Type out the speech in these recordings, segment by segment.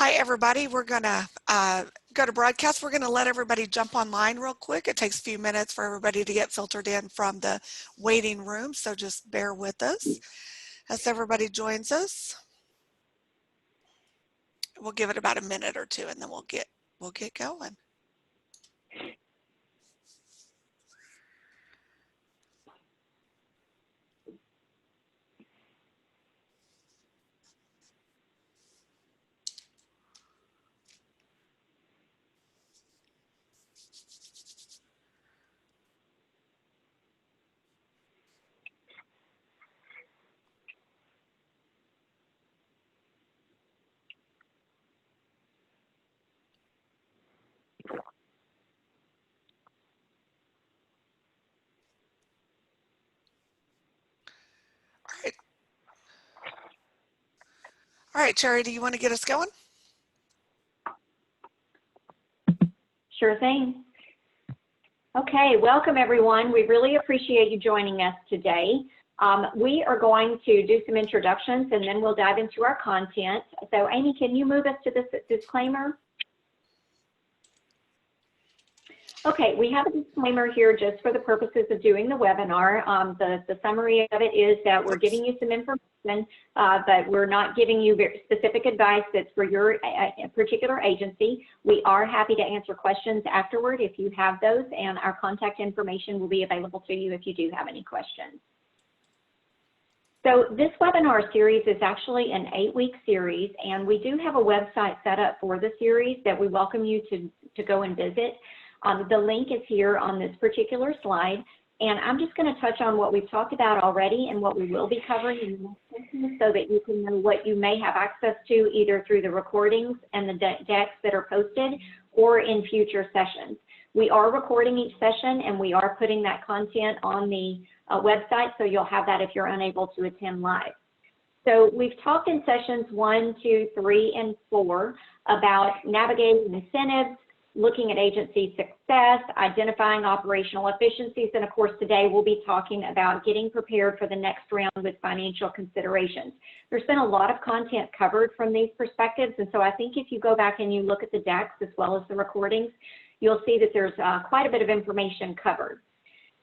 Hi, everybody. We're going to go to broadcast. We're going to let everybody jump online real quick. It takes a few minutes for everybody to get filtered in from the waiting room, so just bear with us as everybody joins us. We'll give it about a minute or two, and then we'll get going. All right, Cherry, do you want to get us going? Sure thing. Okay, welcome everyone. We really appreciate you joining us today. We are going to do some introductions and then we'll dive into our content. So Amy, can you move us to this disclaimer? Okay, we have a disclaimer here just for the purposes of doing the webinar. The summary of it is that we're giving you some information, but we're not giving you very specific advice that's for your particular agency. We are happy to answer questions afterward if you have those, and our contact information will be available to you if you do have any questions. So this webinar series is actually an 8-week series, and we do have a website set up for the series that we welcome you to go and visit. The link is here on this particular slide, and I'm just going to touch on what we've talked about already and what we will be covering in the next session so that you can know what you may have access to either through the recordings and the decks that are posted or in future sessions. We are recording each session and we are putting that content on the website, so you'll have that if you're unable to attend live. So we've talked in sessions 1, 2, 3, and 4 about navigating incentives, looking at agency success, identifying operational efficiencies, and of course today we'll be talking about getting prepared for the next round with financial considerations. There's been a lot of content covered from these perspectives, and so I think if you go back and you look at the decks as well as the recordings, you'll see that there's quite a bit of information covered.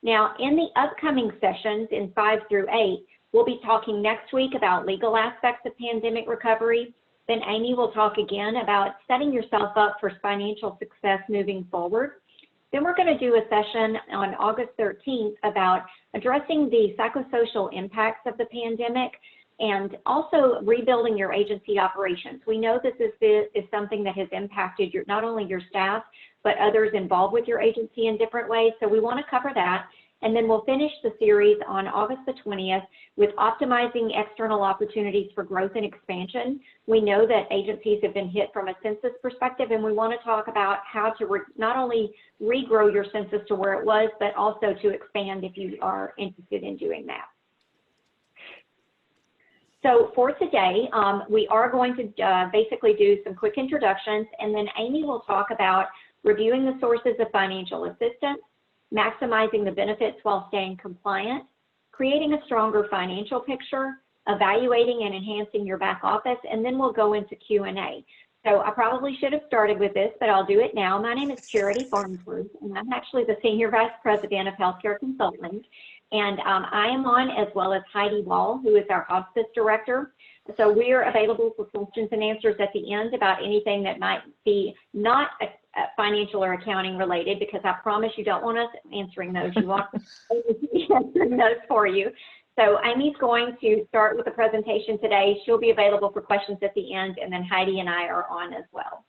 Now, in the upcoming sessions in 5 through 8, we'll be talking next week about legal aspects of pandemic recovery. Then Amy will talk again about setting yourself up for financial success moving forward. Then we're going to do a session on August 13th about addressing the psychosocial impacts of the pandemic and also rebuilding your agency operations. We know that this is something that has impacted not only your staff, but others involved with your agency in different ways. So we want to cover that. And then we'll finish the series on August the 20th with optimizing external opportunities for growth and expansion. We know that agencies have been hit from a census perspective, and we want to talk about how to not only regrow your census to where it was, but also to expand if you are interested in doing that. So for today, we are going to basically do some quick introductions, and then Amy will talk about reviewing the sources of financial assistance, maximizing the benefits while staying compliant, creating a stronger financial picture, evaluating and enhancing your back office, and then we'll go into Q&A. So I probably should have started with this, but I'll do it now. My name is Charity Farnsworth, and I'm actually the Senior Vice President of Healthcare Consulting. And I am on as well as Heidi Wall, who is our Hospice Director. So we are available for questions and answers at the end about anything that might be not financial or accounting related, because I promise you don't want us answering those. You want us answering those for you. So Amy's going to start with the presentation today. She'll be available for questions at the end, and then Heidi and I are on as well.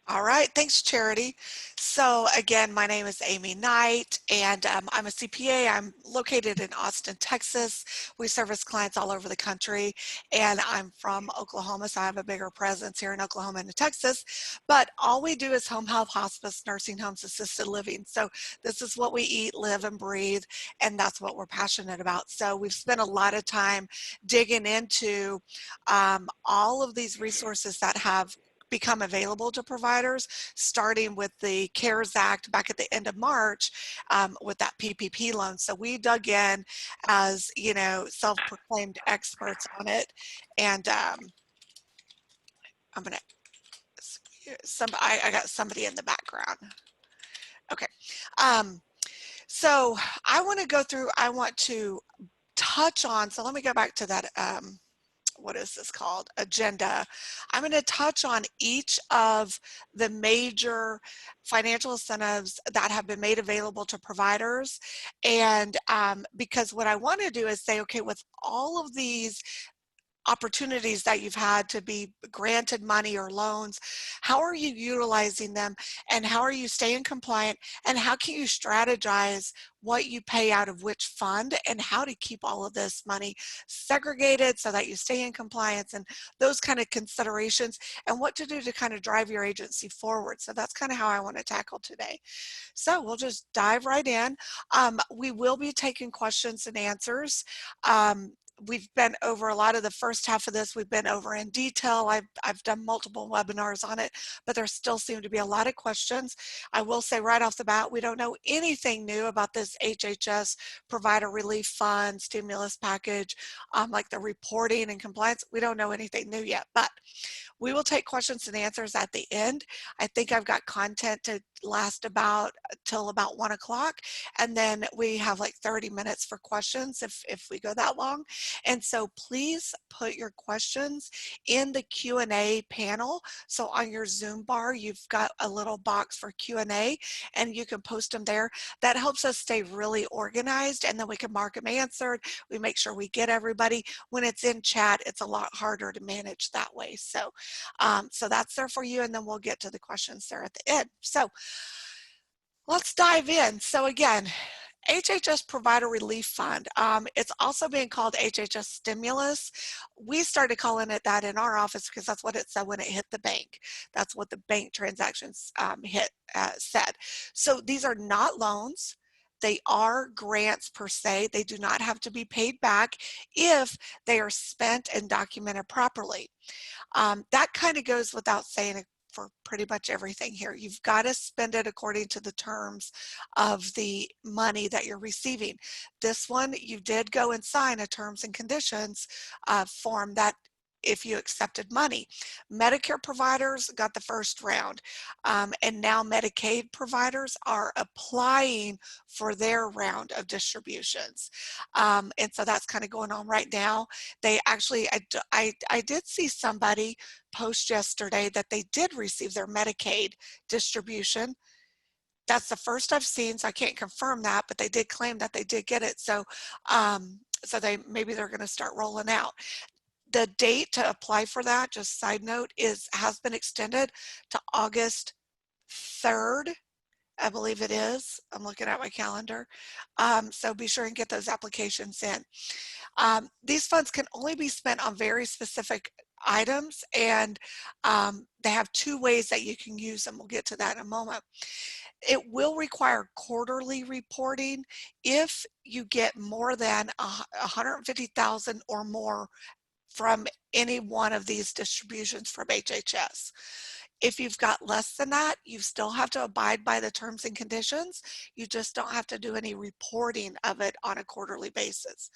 All right, thanks, Charity. So again, my name is Amy Knight, and I'm a CPA. I'm located in Austin, Texas. We service clients all over the country, and I'm from Oklahoma, so I have a bigger presence here in Oklahoma and Texas. But all we do is home health, hospice, nursing homes, assisted living. So this is what we eat, live, and breathe, and that's what we're passionate about. So we've spent a lot of time digging into all of these resources that have become available to providers, starting with the CARES Act back at the end of March with that PPP loan. So we dug in as, you know, self-proclaimed experts on it, and I'm going to, I got somebody in the background. Okay. So I want to go through, I want to touch on, so let me go back to that, what is this called? Agenda. I'm going to touch on each of the major financial incentives that have been made available to providers. And because what I want to do is say, okay, with all of these opportunities that you've had to be granted money or loans, how are you utilizing them, and how are you staying compliant, and how can you strategize what you pay out of which fund, and how to keep all of this money segregated so that you stay in compliance, and those kind of considerations, and what to do to kind of drive your agency forward. So that's kind of how I want to tackle today. So we'll just dive right in. We will be taking questions and answers. We've been over a lot of the first half of this. We've been over in detail. I've done multiple webinars on it, but there still seem to be a lot of questions. I will say right off the bat, we don't know anything new about this HHS Provider Relief Fund stimulus package, like the reporting and compliance. We don't know anything new yet, but we will take questions and answers at the end. I think I've got content to last about till about 1 o'clock. And then we have like 30 minutes for questions if we go that long. And so please put your questions in the Q&A panel. So on your Zoom bar, you've got a little box for Q&A and you can post them there. That helps us stay really organized, and then we can mark them answered. We make sure we get everybody. When it's in chat, it's a lot harder to manage that way. So that's there for you, and then we'll get to the questions there at the end. So let's dive in. So again, HHS Provider Relief Fund. It's also being called HHS Stimulus. We started calling it that in our office because that's what it said when it hit the bank. That's what the bank transactions said. So these are not loans. They are grants per se. They do not have to be paid back if they are spent and documented properly. That kind of goes without saying for pretty much everything here. You've got to spend it according to the terms of the money that you're receiving. This one, you did go and sign a terms and conditions form that if you accepted money. Medicare providers got the first round, and now Medicaid providers are applying for their round of distributions. And so that's kind of going on right now. They actually, I did see somebody post yesterday that they did receive their Medicaid distribution. That's the first I've seen, so I can't confirm that, but they did claim that they did get it. So, so maybe they're going to start rolling out. The date to apply for that, just side note, has been extended to August 3rd. I believe it is. I'm looking at my calendar. So be sure and get those applications in. These funds can only be spent on very specific items, and they have two ways that you can use them. We'll get to that in a moment. It will require quarterly reporting if you get more than 150,000 or more from any one of these distributions from HHS. If you've got less than that, you still have to abide by the terms and conditions. You just don't have to do any reporting of it on a quarterly basis.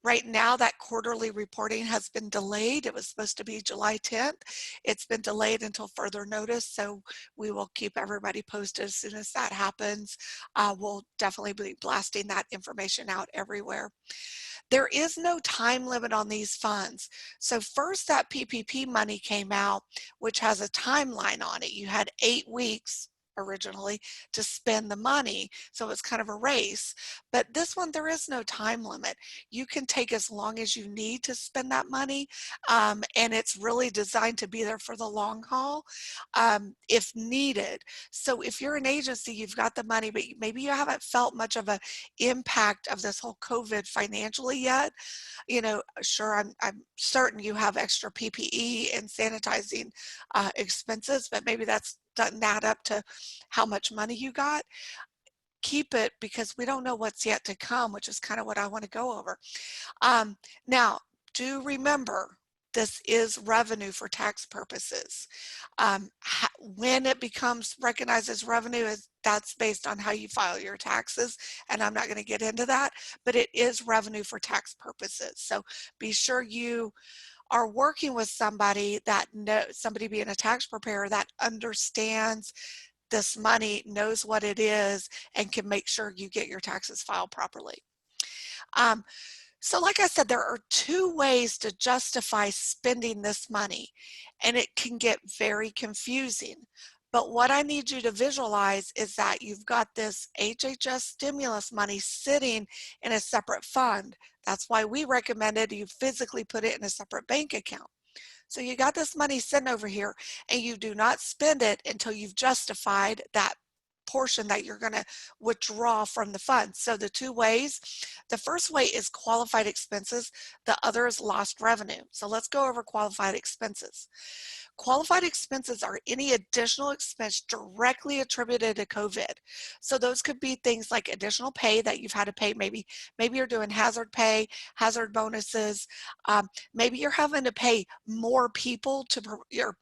Right now, that quarterly reporting has been delayed. It was supposed to be July 10th. It's been delayed until further notice, so we will keep everybody posted as soon as that happens. We'll definitely be blasting that information out everywhere. There is no time limit on these funds. So first that PPP money came out, which has a timeline on it. You had 8 weeks originally to spend the money. So it's kind of a race. But this one, there is no time limit. You can take as long as you need to spend that money. And it's really designed to be there for the long haul if needed. So if you're an agency, you've got the money, but maybe you haven't felt much of an impact of this whole COVID financially yet. You know, sure, I'm certain you have extra PPE and sanitizing expenses, but maybe that's doesn't add up to how much money you got. Keep it, because we don't know what's yet to come, which is kind of what I want to go over. Now, do remember, this is revenue for tax purposes. When it becomes recognized as revenue, that's based on how you file your taxes, and I'm not going to get into that, but it is revenue for tax purposes. So be sure you are working with somebody that knows, somebody being a tax preparer that understands this money, knows what it is, and can make sure you get your taxes filed properly. Um, so like I said, there are two ways to justify spending this money, and it can get very confusing. But what I need you to visualize is that you've got this HHS stimulus money sitting in a separate fund. That's why we recommended you physically put it in a separate bank account. So you got this money sitting over here, and you do not spend it until you've justified that portion that you're going to withdraw from the fund. So the two ways, the first way is qualified expenses, the other is lost revenue. So let's go over qualified expenses. Qualified expenses are any additional expense directly attributed to COVID. So those could be things like additional pay that you've had to pay. Maybe you're doing hazard pay, hazard bonuses. Maybe you're having to pay more people to your,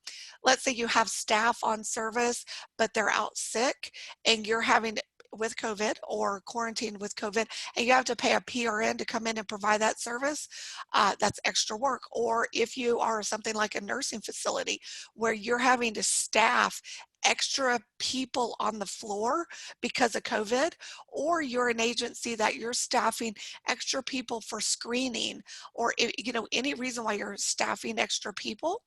let's say you have staff on service, but they're out sick and you're having to, with COVID or quarantined with COVID, and you have to pay a PRN to come in and provide that service, that's extra work. Or if you are something like a nursing facility where you're having to staff extra people on the floor because of COVID, or you're an agency that you're staffing extra people for screening, or any reason why you're staffing extra people,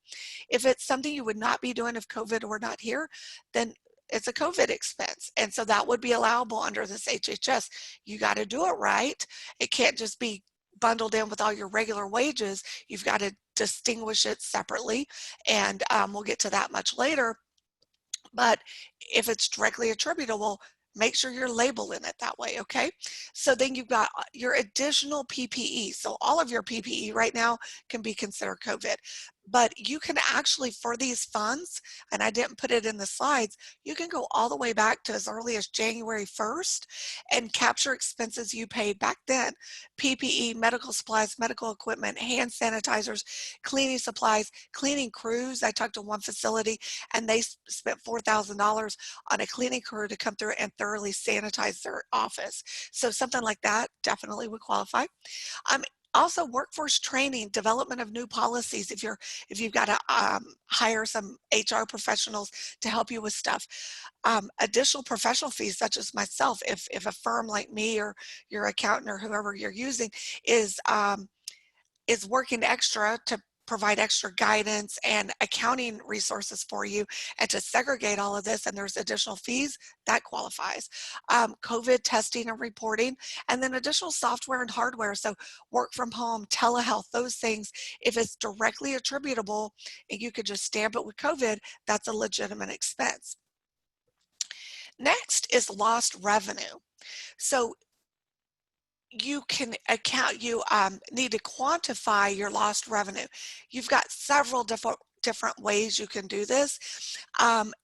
if it's something you would not be doing if COVID were not here, then it's a COVID expense. And so that would be allowable under this HHS. You got to do it right. It can't just be bundled in with all your regular wages. You've got to distinguish it separately. And we'll get to that much later. But if it's directly attributable, make sure you're labeling it that way, okay? So then you've got your additional PPE. So all of your PPE right now can be considered COVID. But you can actually, for these funds, and I didn't put it in the slides, you can go all the way back to as early as January 1st and capture expenses you paid back then. PPE, medical supplies, medical equipment, hand sanitizers, cleaning supplies, cleaning crews. I talked to one facility and they spent $4,000 on a cleaning crew to come through and thoroughly sanitize their office. So something like that definitely would qualify. Also, workforce training, development of new policies. If you've got to hire some HR professionals to help you with stuff, additional professional fees, such as myself, if a firm like me or your accountant or whoever you're using is working extra to provide extra guidance and accounting resources for you and to segregate all of this, and there's additional fees, that qualifies. COVID testing and reporting, and then additional software and hardware. So work from home, telehealth, those things, if it's directly attributable and you could just stamp it with COVID, that's a legitimate expense. Next is lost revenue. So you can need to quantify your lost revenue. You've got several different ways you can do this.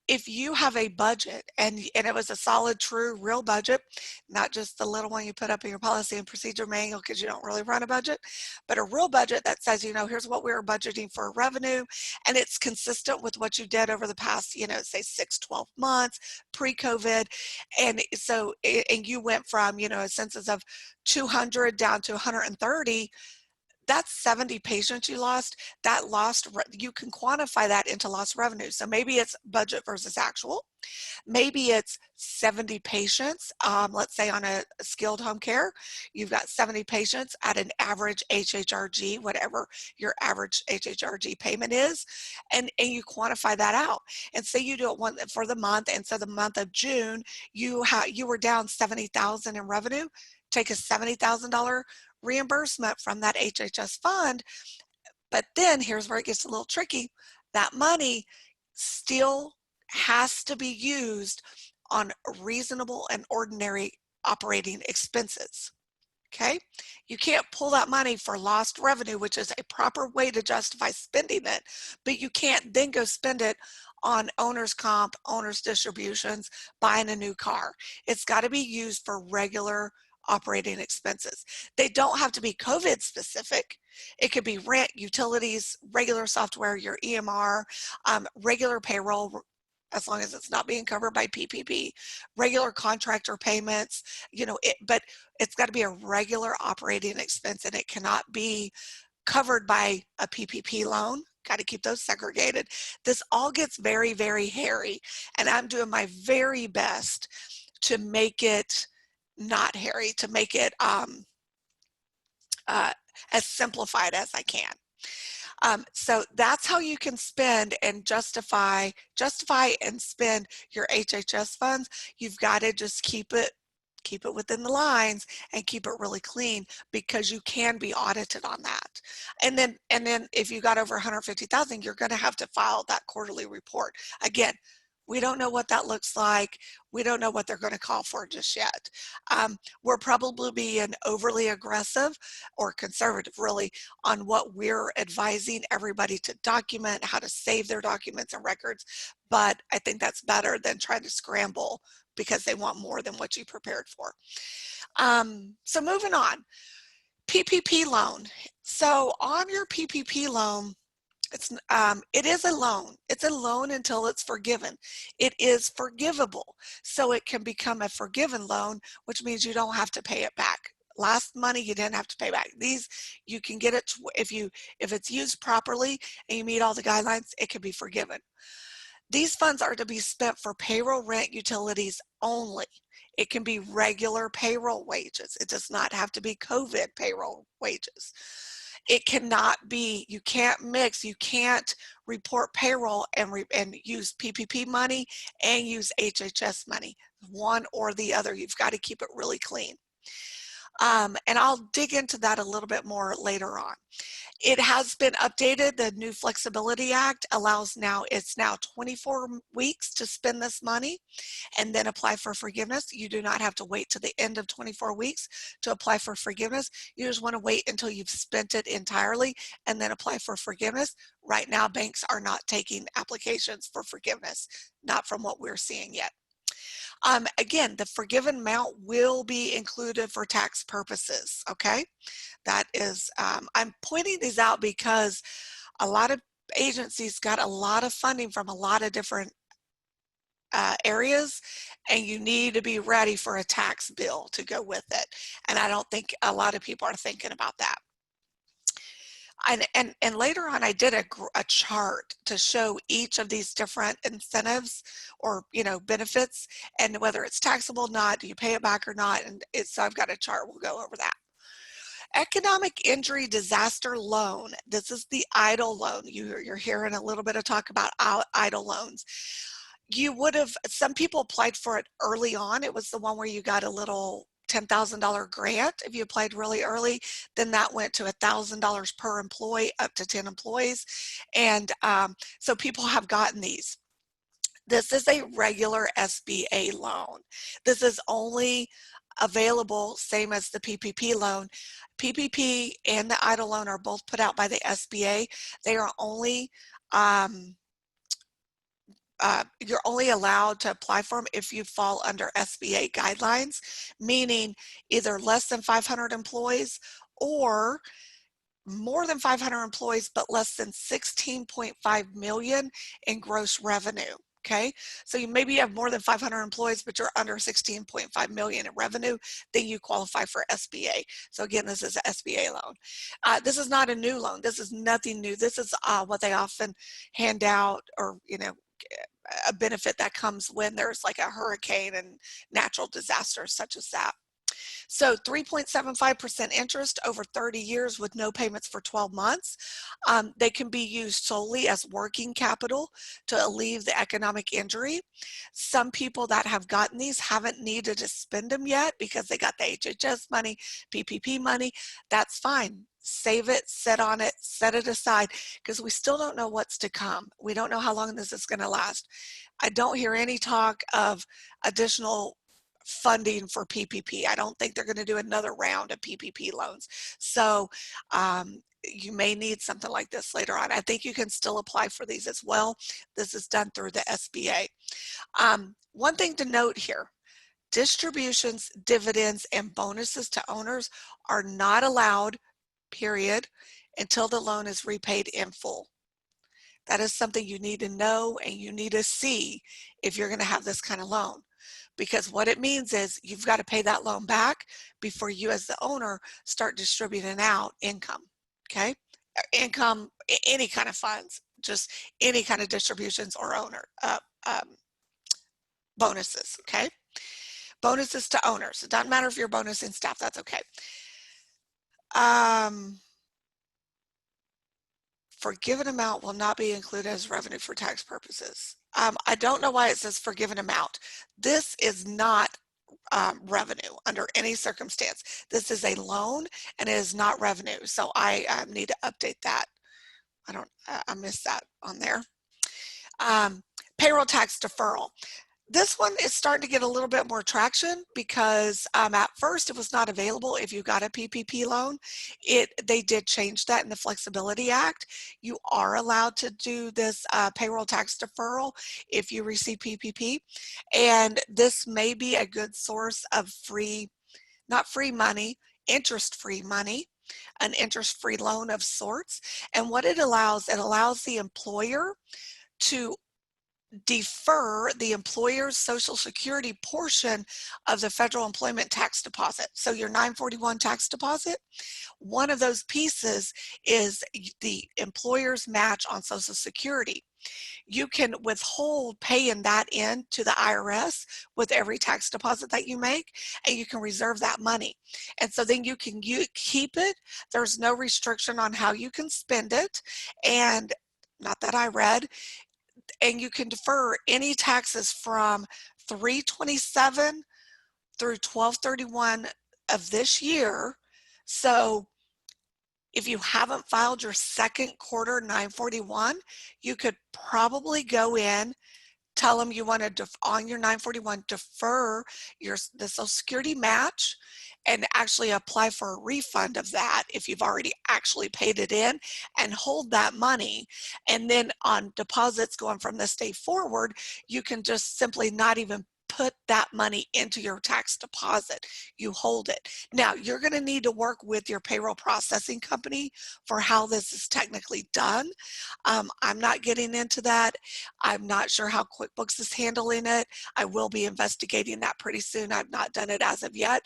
If you have a budget and it was a solid, true, real budget, not just the little one you put up in your policy and procedure manual because you don't really run a budget, but a real budget that says, here's what we were budgeting for revenue, and it's consistent with what you did over the past, say 6-12 months pre-COVID. And so, and you went from, a census of 200 down to 130, that's 70 patients you lost. You can quantify that into lost revenue. So maybe it's budget versus actual. Maybe it's 70 patients. Let's say on a skilled home care, you've got 70 patients at an average HHRG, whatever your average HHRG payment is, and you quantify that out. And say you do it for the month, and so the month of June, you were down 70,000 in revenue. Take a $70,000 reimbursement from that HHS fund. But then here's where it gets a little tricky. That money still has to be used on reasonable and ordinary operating expenses. Okay? You can't pull that money for lost revenue, which is a proper way to justify spending it, but you can't then go spend it on owner's comp, owner's distributions, buying a new car. It's got to be used for regular operating expenses. They don't have to be COVID specific. It could be rent, utilities, regular software, your EMR, regular payroll, as long as it's not being covered by PPP, regular contractor payments, but it's got to be a regular operating expense, and it cannot be covered by a PPP loan. Got to keep those segregated. This all gets very, very hairy, and I'm doing my very best to make it not hairy, to make it as simplified as I can. So that's how you can spend and justify and spend your HHS funds. You've got to just keep it within the lines and keep it really clean, because you can be audited on that. And then if you got over 150,000, you're going to have to file that quarterly report. Again, we don't know what that looks like. We don't know what they're going to call for just yet. We're probably being overly aggressive or conservative, really, on what we're advising everybody to document, how to save their documents and records. But I think that's better than trying to scramble because they want more than what you prepared for. So moving on, PPP loan. So on your PPP loan, it is a loan. It's a loan until it's forgiven. It is forgivable. So it can become a forgiven loan, which means you don't have to pay it back. Last money you didn't have to pay back. These, you can get it if it's used properly and you meet all the guidelines, it can be forgiven. These funds are to be spent for payroll, rent, utilities only. It can be regular payroll wages. It does not have to be COVID payroll wages. It cannot be, you can't mix, you can't report payroll and use PPP money and use HHS money. One or the other. You've got to keep it really clean. And I'll dig into that a little bit more later on. It has been updated. The new Flexibility Act allows it's now 24 weeks to spend this money and then apply for forgiveness. You do not have to wait to the end of 24 weeks to apply for forgiveness. You just want to wait until you've spent it entirely and then apply for forgiveness. Right now, banks are not taking applications for forgiveness, not from what we're seeing yet. Again, the forgiven amount will be included for tax purposes, okay? That is, I'm pointing these out because a lot of agencies got a lot of funding from a lot of different areas, and you need to be ready for a tax bill to go with it. And I don't think a lot of people are thinking about that. And later on, I did a chart to show each of these different incentives or, benefits, and whether it's taxable or not, do you pay it back or not? And so I've got a chart, we'll go over that. Economic injury disaster loan. This is the EIDL loan. You're hearing a little bit of talk about EIDL loans. Some people applied for it early on. It was the one where you got a little $10,000 grant if you applied really early. Then that went to $1,000 per employee, up to 10 employees. And so people have gotten these. This is a regular SBA loan. This is only available, same as the PPP loan. PPP and the EIDL loan are both put out by the SBA. They are only, you're only allowed to apply for them if you fall under SBA guidelines, meaning either less than 500 employees or more than 500 employees, but less than 16.5 million in gross revenue. Okay, so maybe you have more than 500 employees, but you're under 16.5 million in revenue, then you qualify for SBA. So again, this is an SBA loan. This is not a new loan. This is nothing new. This is what they often hand out, or a benefit that comes when there's like a hurricane and natural disasters such as that. So 3.75% interest over 30 years with no payments for 12 months. They can be used solely as working capital to alleviate the economic injury. Some people that have gotten these haven't needed to spend them yet because they got the HHS money, PPP money. That's fine. Save it, sit on it, set it aside, because we still don't know what's to come. We don't know how long this is going to last. I don't hear any talk of additional funding for PPP. I don't think they're going to do another round of PPP loans. So you may need something like this later on. I think you can still apply for these as well. This is done through the SBA. One thing to note here, distributions, dividends, and bonuses to owners are not allowed, period, until the loan is repaid in full. That is something you need to know and you need to see if you're going to have this kind of loan. Because what it means is you've got to pay that loan back before you as the owner start distributing out income, okay? income, any kind of funds, just any kind of distributions or owner bonuses, okay? Bonuses to owners. It doesn't matter if you're bonusing staff, that's okay. Forgiven amount will not be included as revenue for tax purposes. I don't know why it says forgiven amount. This is not revenue under any circumstance. This is a loan and it is not revenue. So I need to update that. I missed that on there. Payroll tax deferral. This one is starting to get a little bit more traction because at first it was not available if you got a PPP loan. They did change that in the Flexibility Act. You are allowed to do this payroll tax deferral if you receive PPP. And this may be a good source of not free money, interest-free money, an interest-free loan of sorts. And what it allows the employer to defer the employer's Social Security portion of the federal employment tax deposit. So your 941 tax deposit, one of those pieces is the employer's match on Social Security. You can withhold paying that in to the IRS with every tax deposit that you make, and you can reserve that money. And so then you keep it. There's no restriction on how you can spend it. And not that I read, and you can defer any taxes from 3/27 through 12/31 of this year. So if you haven't filed your second quarter 941, you could probably go in, tell them you want to, on your 941, defer the Social Security match and actually apply for a refund of that if you've already actually paid it in, and hold that money. And then on deposits going from this day forward, you can just simply not even put that money into your tax deposit. You hold it. Now, you're going to need to work with your payroll processing company for how this is technically done. I'm not getting into that. I'm not sure how QuickBooks is handling it. I will be investigating that pretty soon. I've not done it as of yet.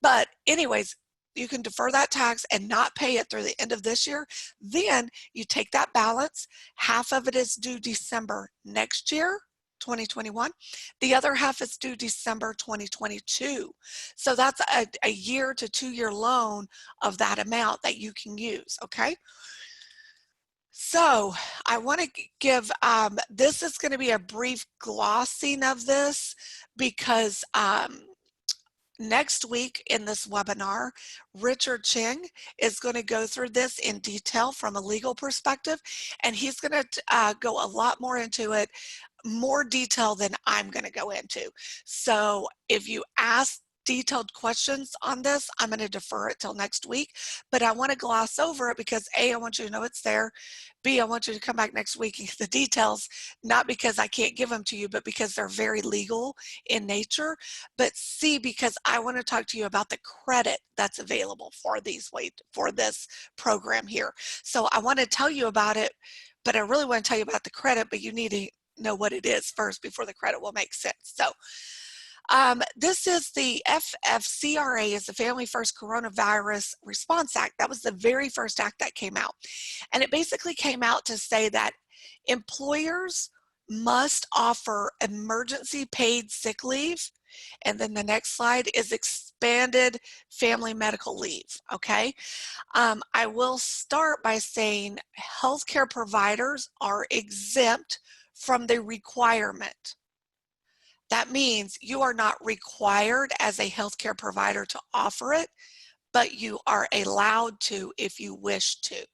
But anyways, you can defer that tax and not pay it through the end of this year. Then you take that balance. Half of it is due December next year, 2021. The other half is due December 2022. So that's a year to 2-year loan of that amount that you can use, okay? So I want to give, this is going to be a brief glossing of this because next week in this webinar, Richard Ching is going to go through this in detail from a legal perspective, and he's going to go a lot more into it, more detail than I'm going to go into. So if you ask detailed questions on this, I'm going to defer it till next week, but I want to gloss over it because A, I want you to know it's there. B, I want you to come back next week and get the details, not because I can't give them to you, but because they're very legal in nature. But C, because I want to talk to you about the credit that's available for this program here. So I want to tell you about it, but I really want to tell you about the credit, but you need to know what it is first before the credit will make sense. So this is the FFCRA, is the Family First Coronavirus Response Act. That was the very first act that came out. And it basically came out to say that employers must offer emergency paid sick leave. And then the next slide is expanded family medical leave, okay? I will start by saying healthcare providers are exempt from the requirement. That means you are not required as a healthcare provider to offer it, but you are allowed to if you wish to.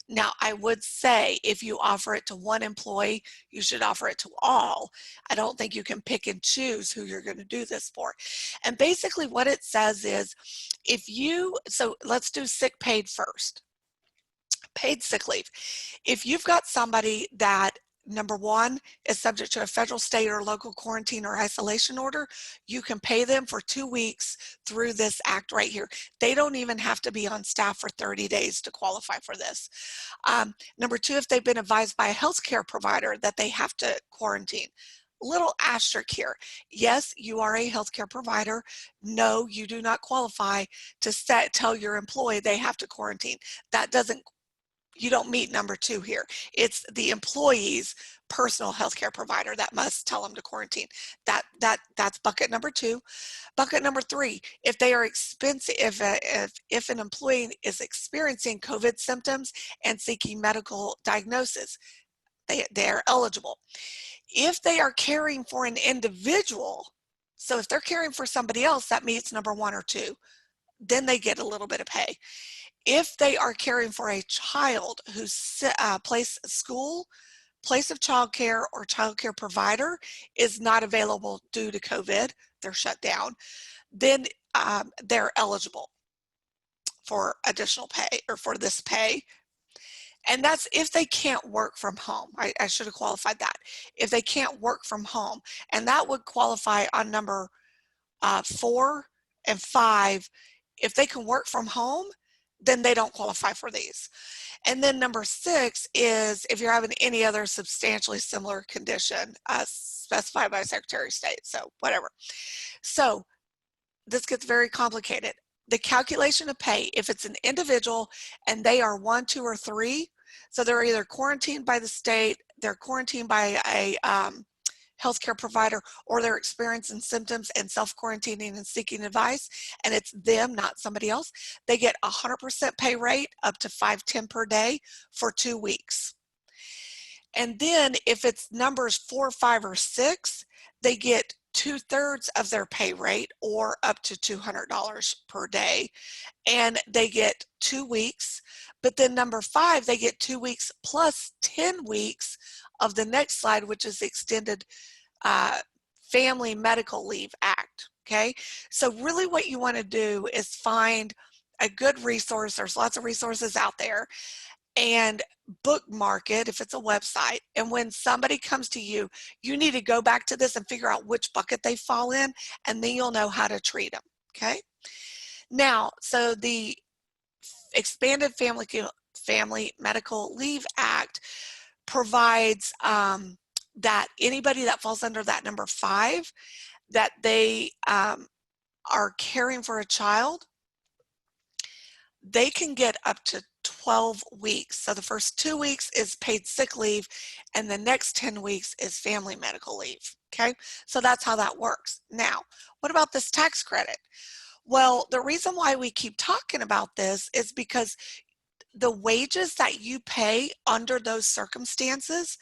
Now, I would say if you offer it to one employee, you should offer it to all. I don't think you can pick and choose who you're going to do this for. And basically what it says is so let's do sick paid first. Paid sick leave. If you've got somebody that, number one, is subject to a federal, state, or local quarantine or isolation order, you can pay them for 2 weeks through this act right here. They don't even have to be on staff for 30 days to qualify for this. Number two, if they've been advised by a healthcare provider that they have to quarantine, little asterisk here. Yes, you are a healthcare provider. No, you do not qualify to tell your employee they have to quarantine. That doesn't, you don't meet number 2 here. It's the employee's personal healthcare provider that must tell them to quarantine. That's bucket number 2. Bucket number 3, if they are if an employee is experiencing COVID symptoms and seeking medical diagnosis, they are eligible. If they are caring for an individual, so if they're caring for somebody else, that meets number 1 or 2, then they get a little bit of pay. If they are caring for a child whose place of childcare or childcare provider is not available due to COVID, they're shut down, then they're eligible for additional pay or for this pay. And that's if they can't work from home. I should have qualified that. If they can't work from home, and that would qualify on number 4 and 5. If they can work from home, then they don't qualify for these. And then number 6 is if you're having any other substantially similar condition specified by Secretary of State, so whatever. So this gets very complicated. The calculation of pay, if it's an individual and they are 1, 2, or 3, so they're either quarantined by the state, they're quarantined by a healthcare provider, or they're experiencing symptoms and self-quarantining and seeking advice, and it's them, not somebody else, they get 100% pay rate up to $5.10 per day for 2 weeks. And then if it's numbers 4, 5, or 6, they get 2/3 of their pay rate, or up to $200 per day, and they get 2 weeks. But then number 5, they get 2 weeks plus 10 weeks of the next slide, which is the Extended Family Medical Leave Act. Okay, so really what you want to do is find a good resource. There's lots of resources out there, and bookmark it if it's a website. And when somebody comes to you, you need to go back to this and figure out which bucket they fall in, and then you'll know how to treat them. Okay, now, so the Expanded Family Medical Leave Act provides that anybody that falls under that number 5, that they are caring for a child, they can get up to 12 weeks. So the first 2 weeks is paid sick leave, and the next 10 weeks is family medical leave. Okay, so that's how that works. Now, what about this tax credit? Well, the reason why we keep talking about this is because the wages that you pay under those circumstances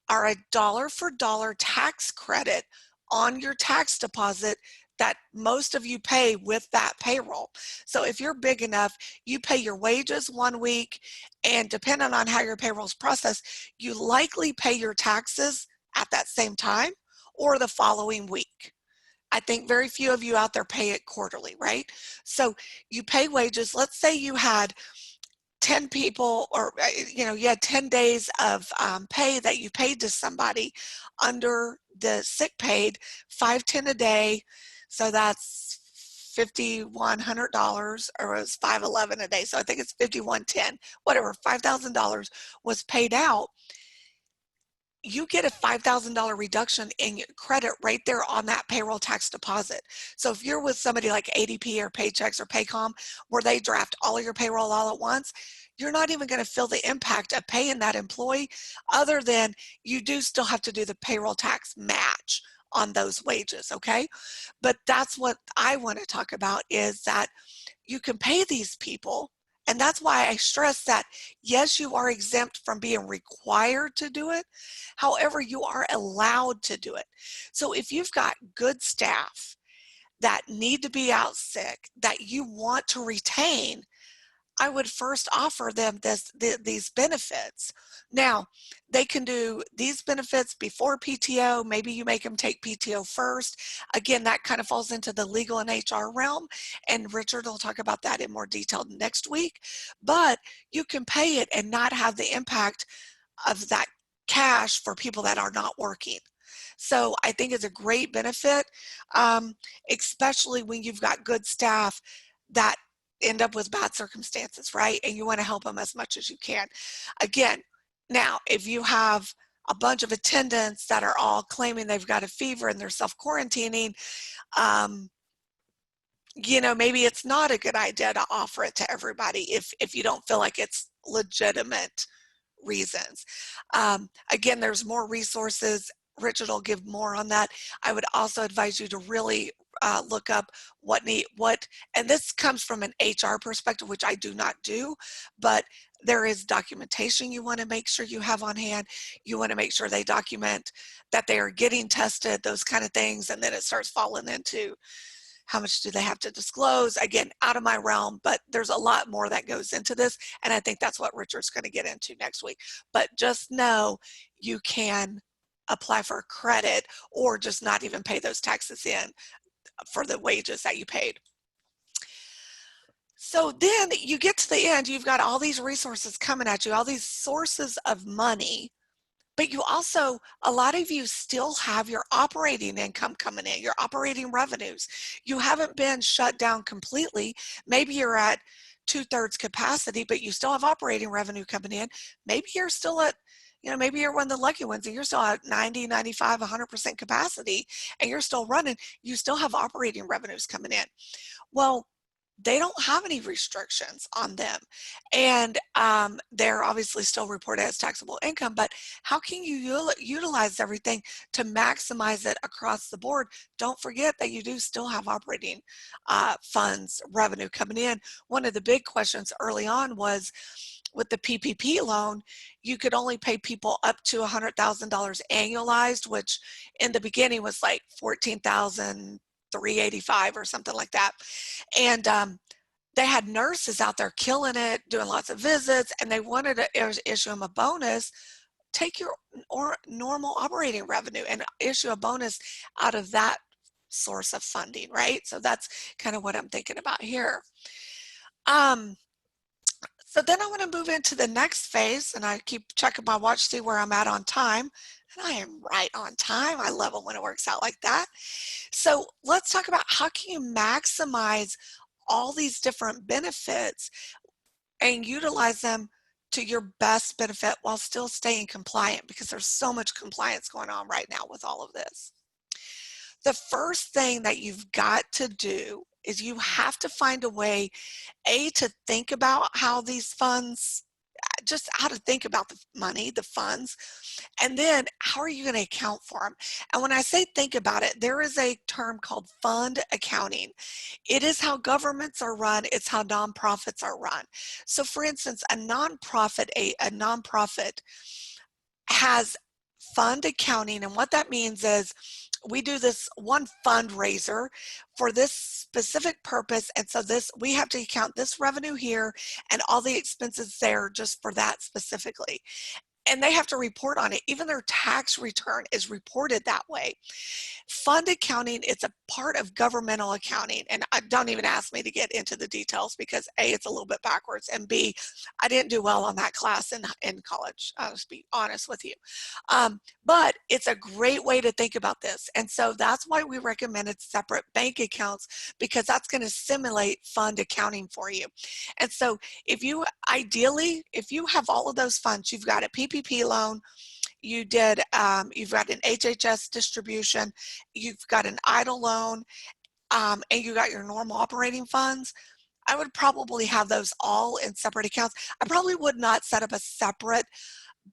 are a dollar for dollar tax credit on your tax deposit that most of you pay with that payroll. So if you're big enough, you pay your wages 1 week, and depending on how your payroll is processed, you likely pay your taxes at that same time or the following week. I think very few of you out there pay it quarterly, right? So you pay wages. Let's say you had 10 people, or you had 10 days of pay that you paid to somebody under the sick paid, $5.10 a day. So that's $5,100, or it was $511 a day. So I think it's $5,110, whatever, $5,000 was paid out. You get a $5,000 reduction in your credit right there on that payroll tax deposit. So if you're with somebody like ADP or Paychecks or Paycom, where they draft all of your payroll all at once, you're not even going to feel the impact of paying that employee, other than you do still have to do the payroll tax match on those wages, okay? But that's what I want to talk about, is that you can pay these people. And that's why I stress that, yes, you are exempt from being required to do it. However, you are allowed to do it. So if you've got good staff that need to be out sick, that you want to retain, I would first offer them these benefits. Now, they can do these benefits before PTO. Maybe you make them take PTO first. Again, that kind of falls into the legal and HR realm, and Richard will talk about that in more detail next week. But you can pay it and not have the impact of that cash for people that are not working. So I think it's a great benefit, especially when you've got good staff that end up with bad circumstances, right? And you want to help them as much as you can. Again, now, if you have a bunch of attendants that are all claiming they've got a fever and they're self-quarantining, you know, maybe it's not a good idea to offer it to everybody if you don't feel like it's legitimate reasons. Again, there's more resources. Richard will give more on that. I would also advise you to really look up and this comes from an HR perspective, which I do not do, but there is documentation you want to make sure you have on hand. You want to make sure they document that they are getting tested, those kind of things, and then it starts falling into how much do they have to disclose? Again, out of my realm, but there's a lot more that goes into this, and I think that's what Richard's going to get into next week. But just know you can apply for credit or just not even pay those taxes in for the wages that you paid. So then you get to the end, you've got all these resources coming at you, all these sources of money, but you also, a lot of you still have your operating income coming in, your operating revenues. You haven't been shut down completely. Maybe you're at 2/3 capacity, but you still have operating revenue coming in. Maybe you're still at, you know, maybe you're one of the lucky ones and you're still at 90, 95, 100% capacity and you're still running. You still have operating revenues coming in. Well, they don't have any restrictions on them. And they're obviously still reported as taxable income, but how can you utilize everything to maximize it across the board? Don't forget that you do still have operating funds, revenue coming in. One of the big questions early on was with the PPP loan, you could only pay people up to $100,000 annualized, which in the beginning was like $14,385 or something like that. And they had nurses out there killing it, doing lots of visits, and they wanted to issue them a bonus. Take your normal operating revenue and issue a bonus out of that source of funding, right? So that's kind of what I'm thinking about here. So then I want to move into the next phase, and I keep checking my watch, see where I'm at on time. And I am right on time. I love it when it works out like that. So let's talk about how can you maximize all these different benefits and utilize them to your best benefit while still staying compliant, because there's so much compliance going on right now with all of this. The first thing that you've got to do is you have to find a way, to think about how these funds, just how to think about the money, the funds, and then how are you going to account for them? And when I say think about it, there is a term called fund accounting. It is how governments are run. It's how nonprofits are run. So for instance, a nonprofit has fund accounting, and what that means is we do this one fundraiser for this specific purpose, and so we have to account this revenue here and all the expenses there just for that specifically. And they have to report on it. Even their tax return is reported that way. Fund accounting, it's a part of governmental accounting. And don't even ask me to get into the details because A, it's a little bit backwards, and B, I didn't do well on that class in college, I'll just be honest with you. But it's a great way to think about this. And so that's why we recommended separate bank accounts, because that's going to simulate fund accounting for you. And so ideally, if you have all of those funds, you've got a PPP loan, you've got an HHS distribution, you've got an EIDL loan, and you got your normal operating funds, I would probably have those all in separate accounts. I probably would not set up a separate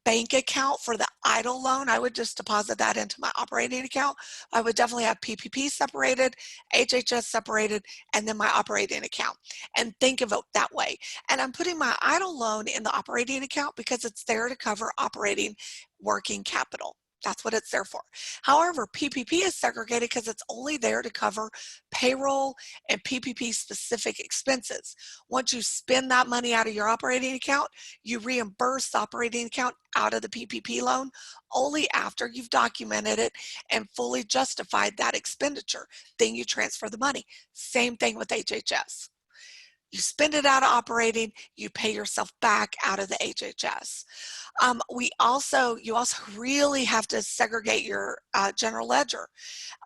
bank account for the EIDL loan. I would just deposit that into my operating account. I would definitely have PPP separated, HHS separated, and then my operating account, and think of it that way. And I'm putting my EIDL loan in the operating account because it's there to cover operating working capital. That's what it's there for. However, PPP is segregated because it's only there to cover payroll and PPP specific expenses. Once you spend that money out of your operating account, you reimburse the operating account out of the PPP loan only after you've documented it and fully justified that expenditure. Then you transfer the money. Same thing with HHS. You spend it out of operating, you pay yourself back out of the HHS. You also really have to segregate your general ledger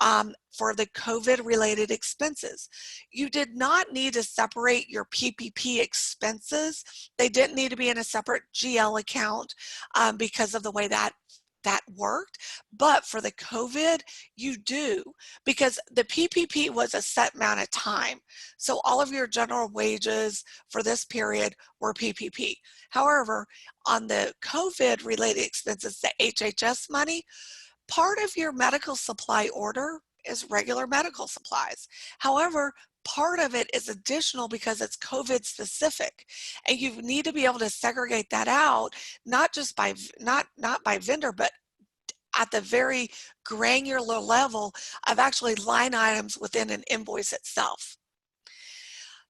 for the COVID-related expenses. You did not need to separate your PPP expenses. They didn't need to be in a separate GL account because of the way that that worked, but for the COVID, you do, because the PPP was a set amount of time. So all of your general wages for this period were PPP. However, on the COVID related expenses, the HHS money, part of your medical supply order is regular medical supplies. However, part of it is additional because it's COVID specific, and you need to be able to segregate that out, not just by not by vendor, but at the very granular level of actually line items within an invoice itself.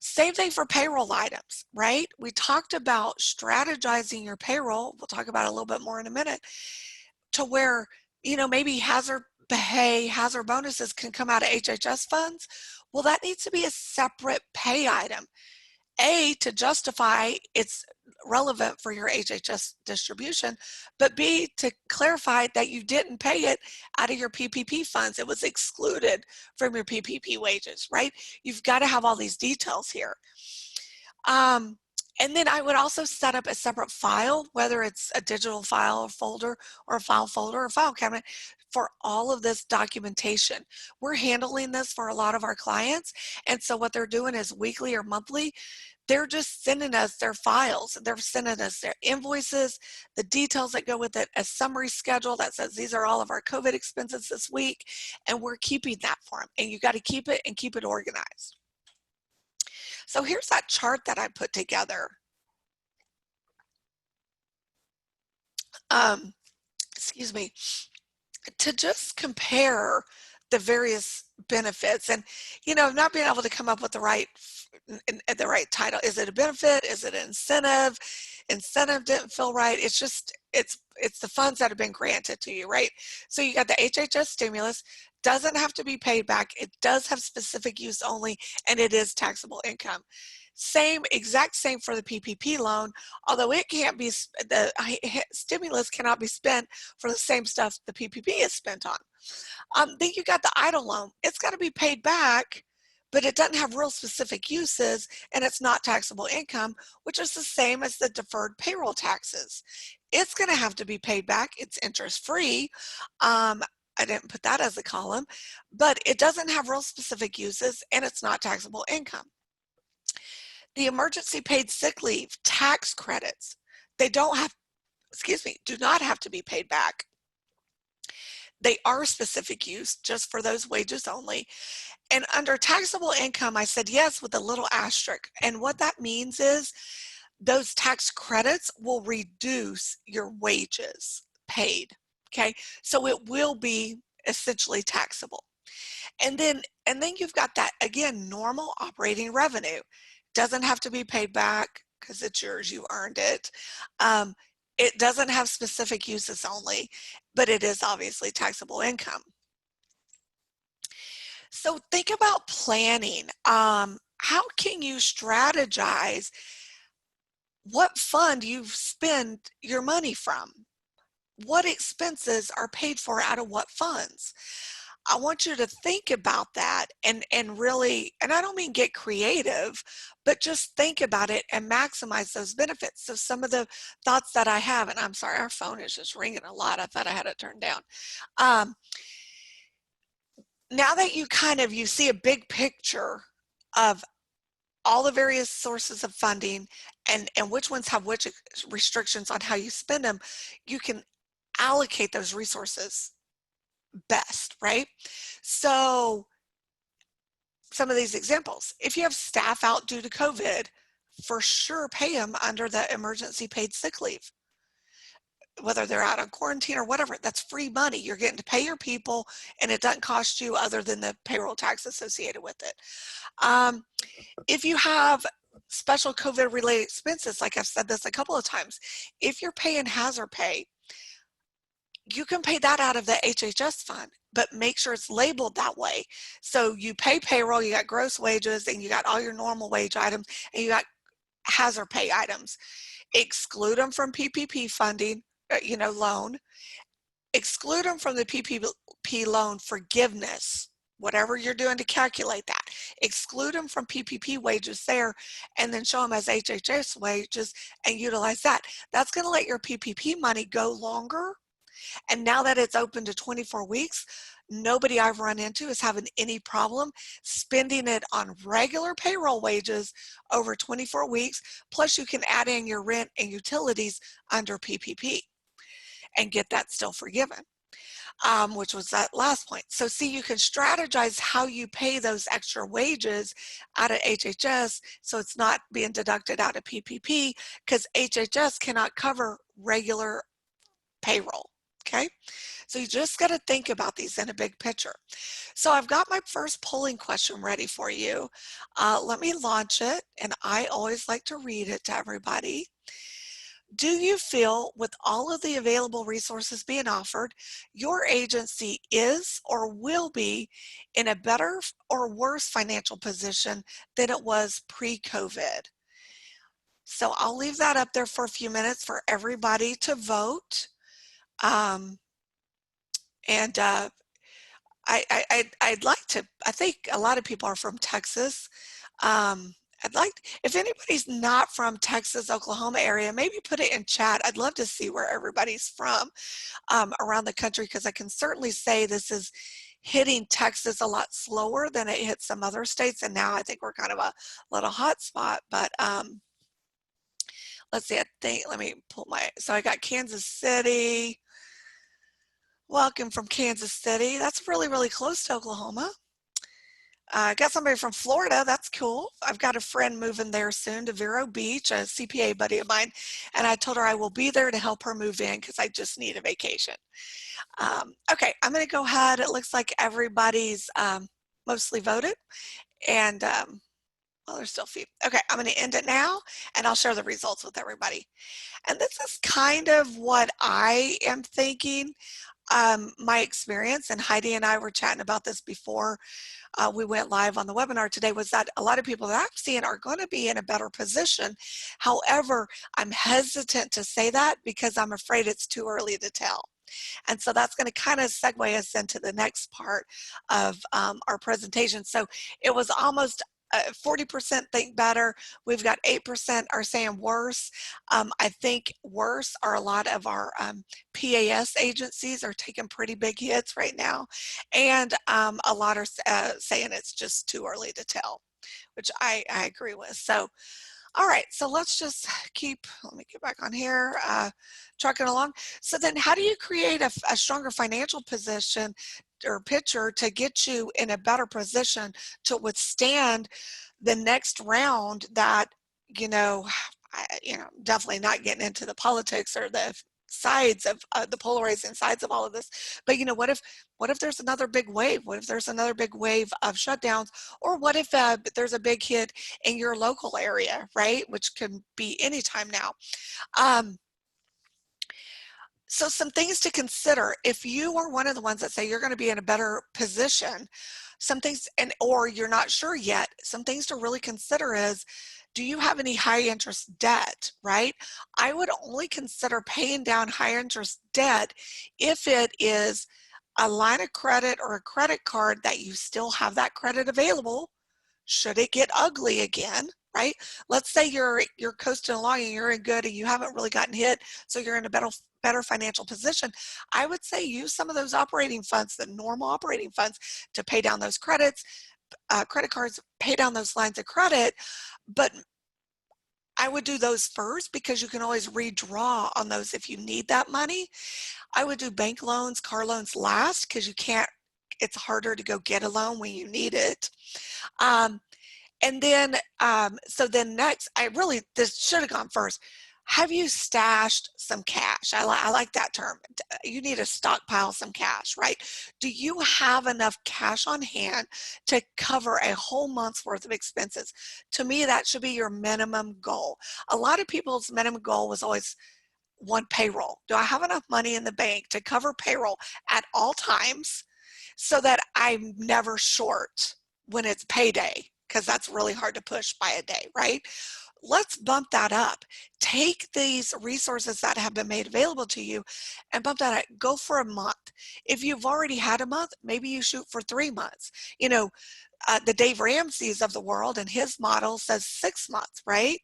Same thing for payroll items, right? We talked about strategizing your payroll. We'll talk about it a little bit more in a minute, to where, maybe hazard pay, hazard bonuses can come out of HHS funds. Well, that needs to be a separate pay item. A, to justify it's relevant for your HHS distribution, but B, to clarify that you didn't pay it out of your PPP funds. It was excluded from your PPP wages, right? You've got to have all these details here. And then I would also set up a separate file, whether it's a digital file folder or a file folder or file cabinet, for all of this documentation. We're handling this for a lot of our clients. And so what they're doing is weekly or monthly, they're just sending us their files. They're sending us their invoices, the details that go with it, a summary schedule that says these are all of our COVID expenses this week, and we're keeping that for them. And you got to keep it and keep it organized. So here's that chart that I put together. Excuse me, to just compare the various benefits, and not being able to come up with the right title. Is it a benefit? Is it an incentive? Incentive didn't feel right. It's just it's the funds that have been granted to you, right? So you got the HHS stimulus, doesn't have to be paid back. It does have specific use only, and it is taxable income. Exact same for the PPP loan, although it can't be, the stimulus cannot be spent for the same stuff the PPP is spent on. Then you got the EIDL loan. It's got to be paid back, but it doesn't have real specific uses, and it's not taxable income, which is the same as the deferred payroll taxes. It's going to have to be paid back. It's interest-free. I didn't put that as a column, but it doesn't have real specific uses, and it's not taxable income. The emergency paid sick leave tax credits, they do not have to be paid back. They are specific use just for those wages only. And under taxable income, I said yes with a little asterisk. And what that means is those tax credits will reduce your wages paid. Okay, so it will be essentially taxable. And then you've got that, again, normal operating revenue. Doesn't have to be paid back because it's yours, you earned it. It doesn't have specific uses only, but it is obviously taxable income. So think about planning. How can you strategize what fund you spend your money from? What expenses are paid for out of what funds? I want you to think about that and really, and I don't mean get creative, but just think about it and maximize those benefits. So some of the thoughts that I have, and I'm sorry, our phone is just ringing a lot. I thought I had it turned down. Now that you see a big picture of all the various sources of funding and which ones have which restrictions on how you spend them, you can allocate those resources best, right? So some of these examples, if you have staff out due to COVID, for sure pay them under the emergency paid sick leave. Whether they're out on quarantine or whatever, that's free money. You're getting to pay your people, and it doesn't cost you other than the payroll tax associated with it. If you have special COVID related expenses, like I've said this a couple of times, if you're paying hazard pay, you can pay that out of the HHS fund, but make sure it's labeled that way. So you pay payroll, you got gross wages, and you got all your normal wage items, and you got hazard pay items. Exclude them from PPP funding, loan. Exclude them from the PPP loan forgiveness, whatever you're doing to calculate that. Exclude them from PPP wages there, and then show them as HHS wages and utilize that. That's going to let your PPP money go longer, And now that it's open to 24 weeks, nobody I've run into is having any problem spending it on regular payroll wages over 24 weeks. Plus you can add in your rent and utilities under PPP and get that still forgiven. Which was that last point. So see, you can strategize how you pay those extra wages out of HHS so it's not being deducted out of PPP, because HHS cannot cover regular payroll, okay? So you just got to think about these in a big picture. So I've got my first polling question ready for you. Let me launch it, and I always like to read it to everybody. Do you feel, with all of the available resources being offered, your agency is or will be in a better or worse financial position than it was pre-COVID? So I'll leave that up there for a few minutes for everybody to vote. And I'd like to, I think a lot of people are from Texas. I'd like, if anybody's not from Texas, Oklahoma area, maybe put it in chat. I'd love to see where everybody's from around the country, because I can certainly say this is hitting Texas a lot slower than it hit some other states. And now I think we're kind of a little hot spot, but let's see, let me pull so I got Kansas City. Welcome from Kansas City. That's really, really close to Oklahoma. I got somebody from Florida. That's cool. I've got a friend moving there soon to Vero Beach, a CPA buddy of mine, and I told her I will be there to help her move in because I just need a vacation. Okay, I'm going to go ahead. It looks like everybody's mostly voted, and well, there's still a few. Okay, I'm going to end it now, and I'll share the results with everybody. And this is kind of what I am thinking. My experience, and Heidi and I were chatting about this before we went live on the webinar today, was that a lot of people that I'm seeing are going to be in a better position. However, I'm hesitant to say that because I'm afraid it's too early to tell. And so that's going to kind of segue us into the next part of our presentation. So it was almost 40% think better. We've got 8% are saying worse. I think worse are a lot of our PAS agencies are taking pretty big hits right now. And a lot are saying it's just too early to tell, which I agree with. So, all right, so let's just let me get back on here, trucking along. So then how do you create a stronger financial position or picture to get you in a better position to withstand the next round that, definitely not getting into the politics or the sides of the polarizing sides of all of this. But what if there's another big wave? What if there's another big wave of shutdowns? Or what if there's a big hit in your local area, right? Which can be anytime now. So some things to consider if you are one of the ones that say you're going to be in a better position, some things, or you're not sure yet, some things to really consider is, do you have any high interest debt, right? I would only consider paying down high interest debt if it is a line of credit or a credit card that you still have that credit available should it get ugly again, right? Let's say you're coasting along and you're in good and you haven't really gotten hit, so you're in a better financial position. I would say use some of those operating funds, the normal operating funds, to pay down those credit cards, pay down those lines of credit. But I would do those first because you can always redraw on those if you need that money. I would do bank loans, car loans last because it's harder to go get a loan when you need it. And then, so then next, this should have gone first. Have you stashed some cash? I like that term. You need to stockpile some cash, right? Do you have enough cash on hand to cover a whole month's worth of expenses? To me, that should be your minimum goal. A lot of people's minimum goal was always one payroll. Do I have enough money in the bank to cover payroll at all times so that I'm never short when it's payday? Because that's really hard to push by a day, right? let's bump that up. Take these resources that have been made available to you and bump that up. Go for a month. If you've already had a month, maybe you shoot for 3 months. You know, the Dave Ramsey's of the world, and his model says 6 months, right?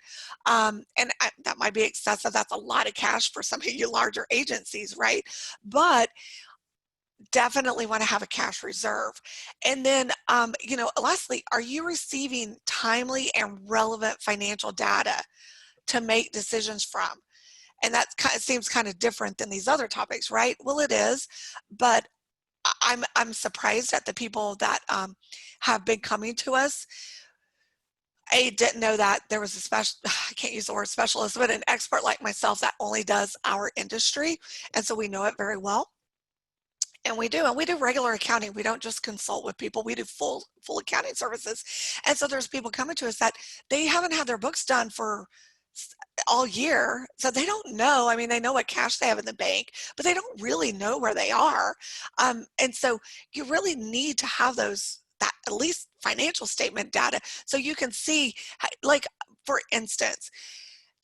That might be excessive. That's a lot of cash for some of you larger agencies, right? But definitely want to have a cash reserve. And then, you know, lastly, are you receiving timely and relevant financial data to make decisions from? And that kind of seems kind of different than these other topics, right? Well, it is, but I'm surprised at the people that have been coming to us. I didn't know that there was a special, I can't use the word specialist, but an expert like myself that only does our industry. And so we know it very well. And we do regular accounting. We don't just consult with people. We do full accounting services. And so there's people coming to us that they haven't had their books done for all year. So they don't know. I mean, they know what cash they have in the bank, but they don't really know where they are. And so you really need to have that at least financial statement data so you can see, like, for instance,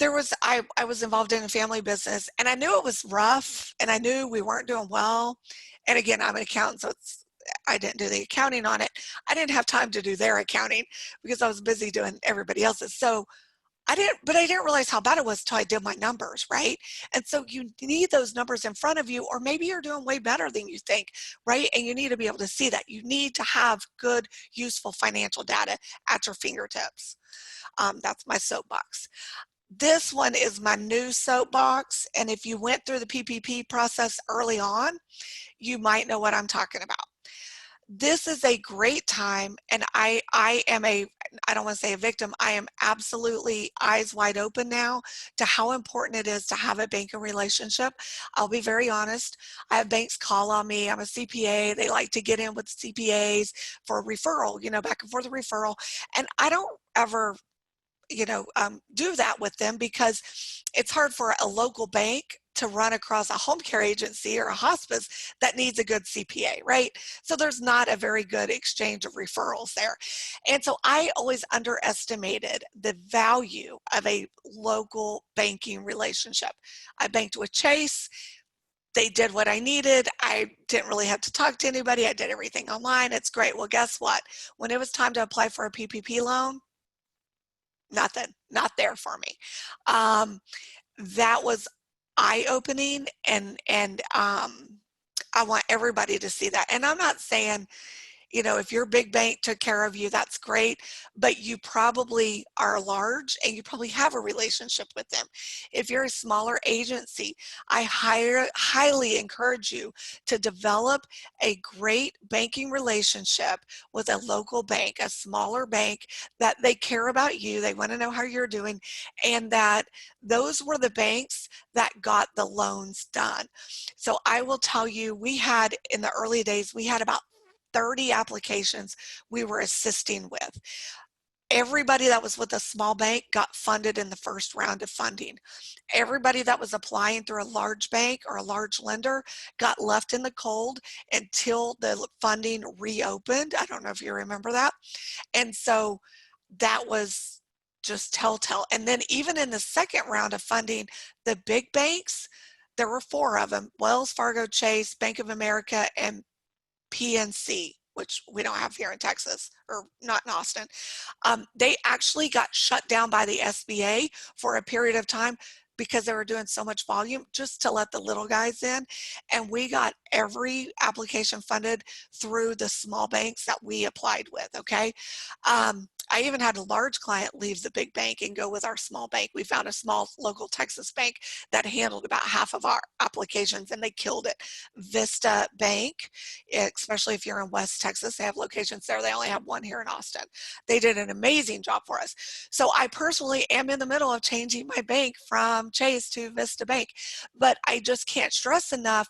I was involved in a family business, and I knew it was rough, and I knew we weren't doing well. And again, I'm an accountant, so I didn't do the accounting on it. I didn't have time to do their accounting because I was busy doing everybody else's. So I didn't realize how bad it was till I did my numbers, right? And so you need those numbers in front of you, or maybe you're doing way better than you think, right? And you need to be able to see that. You need to have good, useful financial data at your fingertips. That's my soapbox. This one is my new soapbox, and if you went through the PPP process early on, you might know what I'm talking about. This is a great time, and I don't want to say a victim, I am absolutely eyes wide open now to how important it is to have a banking relationship. I'll be very honest, I have banks call on me. I'm a CPA. They like to get in with CPAs for a referral, you know, back and forth referral, and I don't ever do that with them because it's hard for a local bank to run across a home care agency or a hospice that needs a good CPA, right? So there's not a very good exchange of referrals there. And so I always underestimated the value of a local banking relationship. I banked with Chase. They did what I needed. I didn't really have to talk to anybody. I did everything online. It's great. Well, guess what? When it was time to apply for a PPP loan, nothing, not there for me. That was eye-opening, and I want everybody to see that. And I'm not saying, you know, if your big bank took care of you, that's great, but you probably are large and you probably have a relationship with them. If you're a smaller agency, I highly encourage you to develop a great banking relationship with a local bank, a smaller bank, that they care about you, they want to know how you're doing, and that those were the banks that got the loans done. So I will tell you, in the early days, we had about 30 applications we were assisting with. Everybody that was with a small bank got funded in the first round of funding. Everybody that was applying through a large bank or a large lender got left in the cold until the funding reopened. I don't know if you remember that. And so that was just telltale. And then even in the second round of funding, the big banks, there were 4 of them: Wells Fargo, Chase, Bank of America, and PNC, which we don't have here in Texas, or not in Austin. They actually got shut down by the SBA for a period of time because they were doing so much volume, just to let the little guys in. And we got every application funded through the small banks that we applied with, okay? I even had a large client leave the big bank and go with our small bank. We found a small local Texas bank that handled about half of our applications, and they killed it. Vista Bank, especially if you're in West Texas, they have locations there. They only have one here in Austin. They did an amazing job for us. So I personally am in the middle of changing my bank from Chase to Vista Bank, but I just can't stress enough,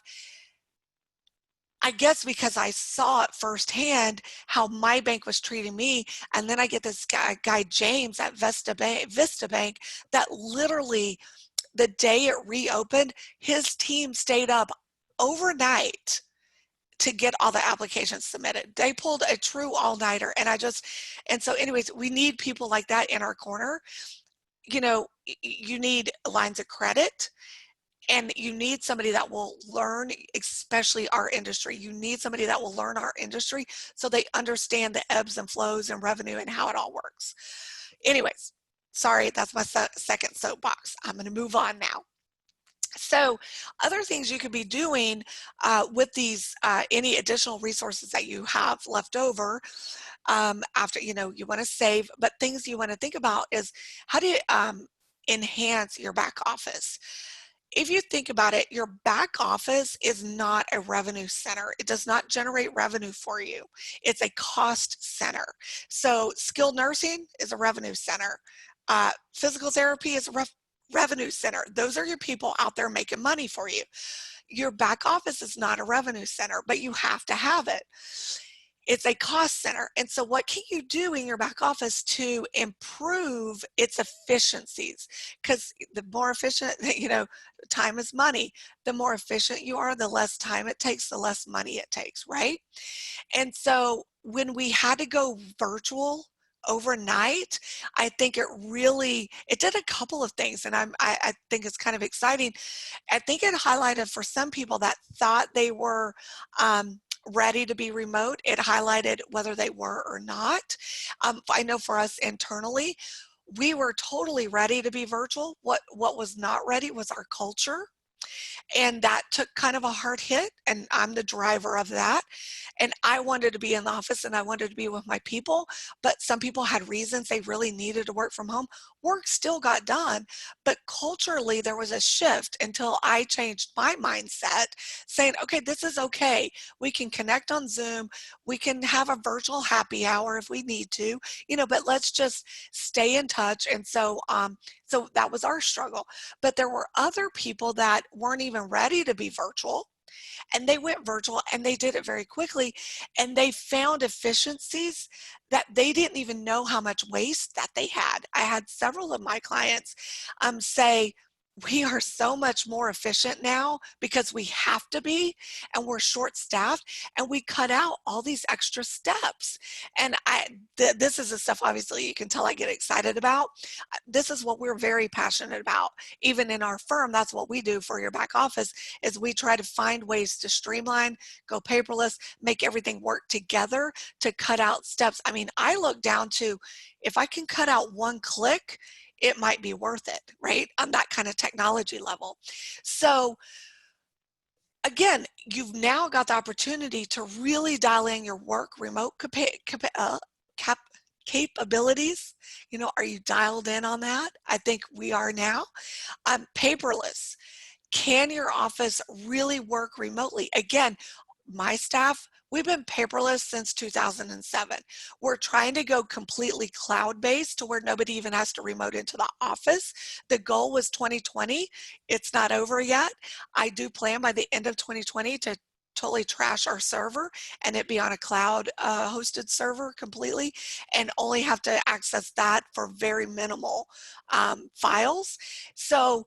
I guess because I saw it firsthand how my bank was treating me. And then I get this guy James at Vista Bank, that literally, the day it reopened, his team stayed up overnight to get all the applications submitted. They pulled a true all-nighter. And so anyways, we need people like that in our corner. you know, you need lines of credit, and you need somebody that will learn, especially our industry. You need somebody that will learn our industry so they understand the ebbs and flows and revenue and how it all works. Anyways, sorry, that's my second soapbox. I'm going to move on now. So other things you could be doing with these, any additional resources that you have left over after, you know, you want to save, but things you want to think about is how do you enhance your back office. If you think about it, your back office is not a revenue center. It does not generate revenue for you. It's a cost center. So skilled nursing is a revenue center. Physical therapy is a revenue center. Those are your people out there making money for you. Your back office is not a revenue center, but you have to have it. It's a cost center. And so what can you do in your back office to improve its efficiencies? Because the more efficient, you know, time is money. The more efficient you are, the less time it takes, the less money it takes, right? And so when we had to go virtual overnight, I think it did a couple of things, and I think it's kind of exciting. I think it highlighted for some people that thought they were ready to be remote. It highlighted whether they were or not. I know for us internally, we were totally ready to be virtual. What was not ready was our culture. And that took kind of a hard hit, and I'm the driver of that. And I wanted to be in the office and I wanted to be with my people, but some people had reasons they really needed to work from home. Work still got done, but culturally there was a shift until I changed my mindset saying, okay, this is okay. We can connect on Zoom. We can have a virtual happy hour if we need to, you know, but let's just stay in touch. And so that was our struggle. But there were other people that weren't even ready to be virtual, and they went virtual and they did it very quickly, and they found efficiencies that they didn't even know how much waste that they had. I had several of my clients say, we are so much more efficient now because we have to be, and we're short staffed, and we cut out all these extra steps. And this is the stuff obviously you can tell I get excited about. This is what we're very passionate about. Even in our firm, that's what we do for your back office, is we try to find ways to streamline, go paperless, make everything work together to cut out steps. I mean, I look down to, if I can cut out one click, it might be worth it, right? On that kind of technology level. So again, you've now got the opportunity to really dial in your work remote capabilities. You know, are you dialed in on that? I think we are now. Paperless. Can your office really work remotely? Again, my staff, we've been paperless since 2007. We're trying to go completely cloud-based to where nobody even has to remote into the office. The goal was 2020. It's not over yet. I do plan by the end of 2020 to totally trash our server and it be on a cloud hosted server completely, and only have to access that for very minimal files. So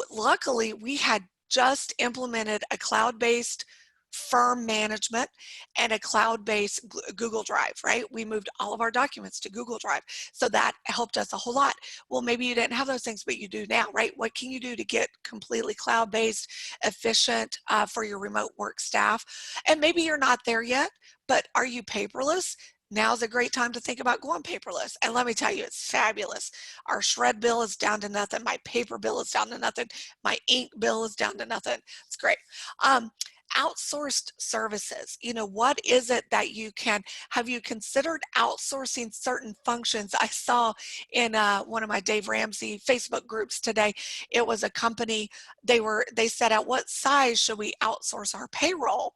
luckily, we had just implemented a cloud-based firm management and a cloud-based Google Drive, right? We moved all of our documents to Google Drive. So that helped us a whole lot. Well, maybe you didn't have those things, but you do now, right? What can you do to get completely cloud-based, efficient for your remote work staff? And maybe you're not there yet, but are you paperless? Now's a great time to think about going paperless. And let me tell you, it's fabulous. Our shred bill is down to nothing. My paper bill is down to nothing. My ink bill is down to nothing. It's great. Outsourced services. You know, what is it that have you considered outsourcing certain functions? I saw in one of my Dave Ramsey Facebook groups today, it was a company, they said, at what size should we outsource our payroll?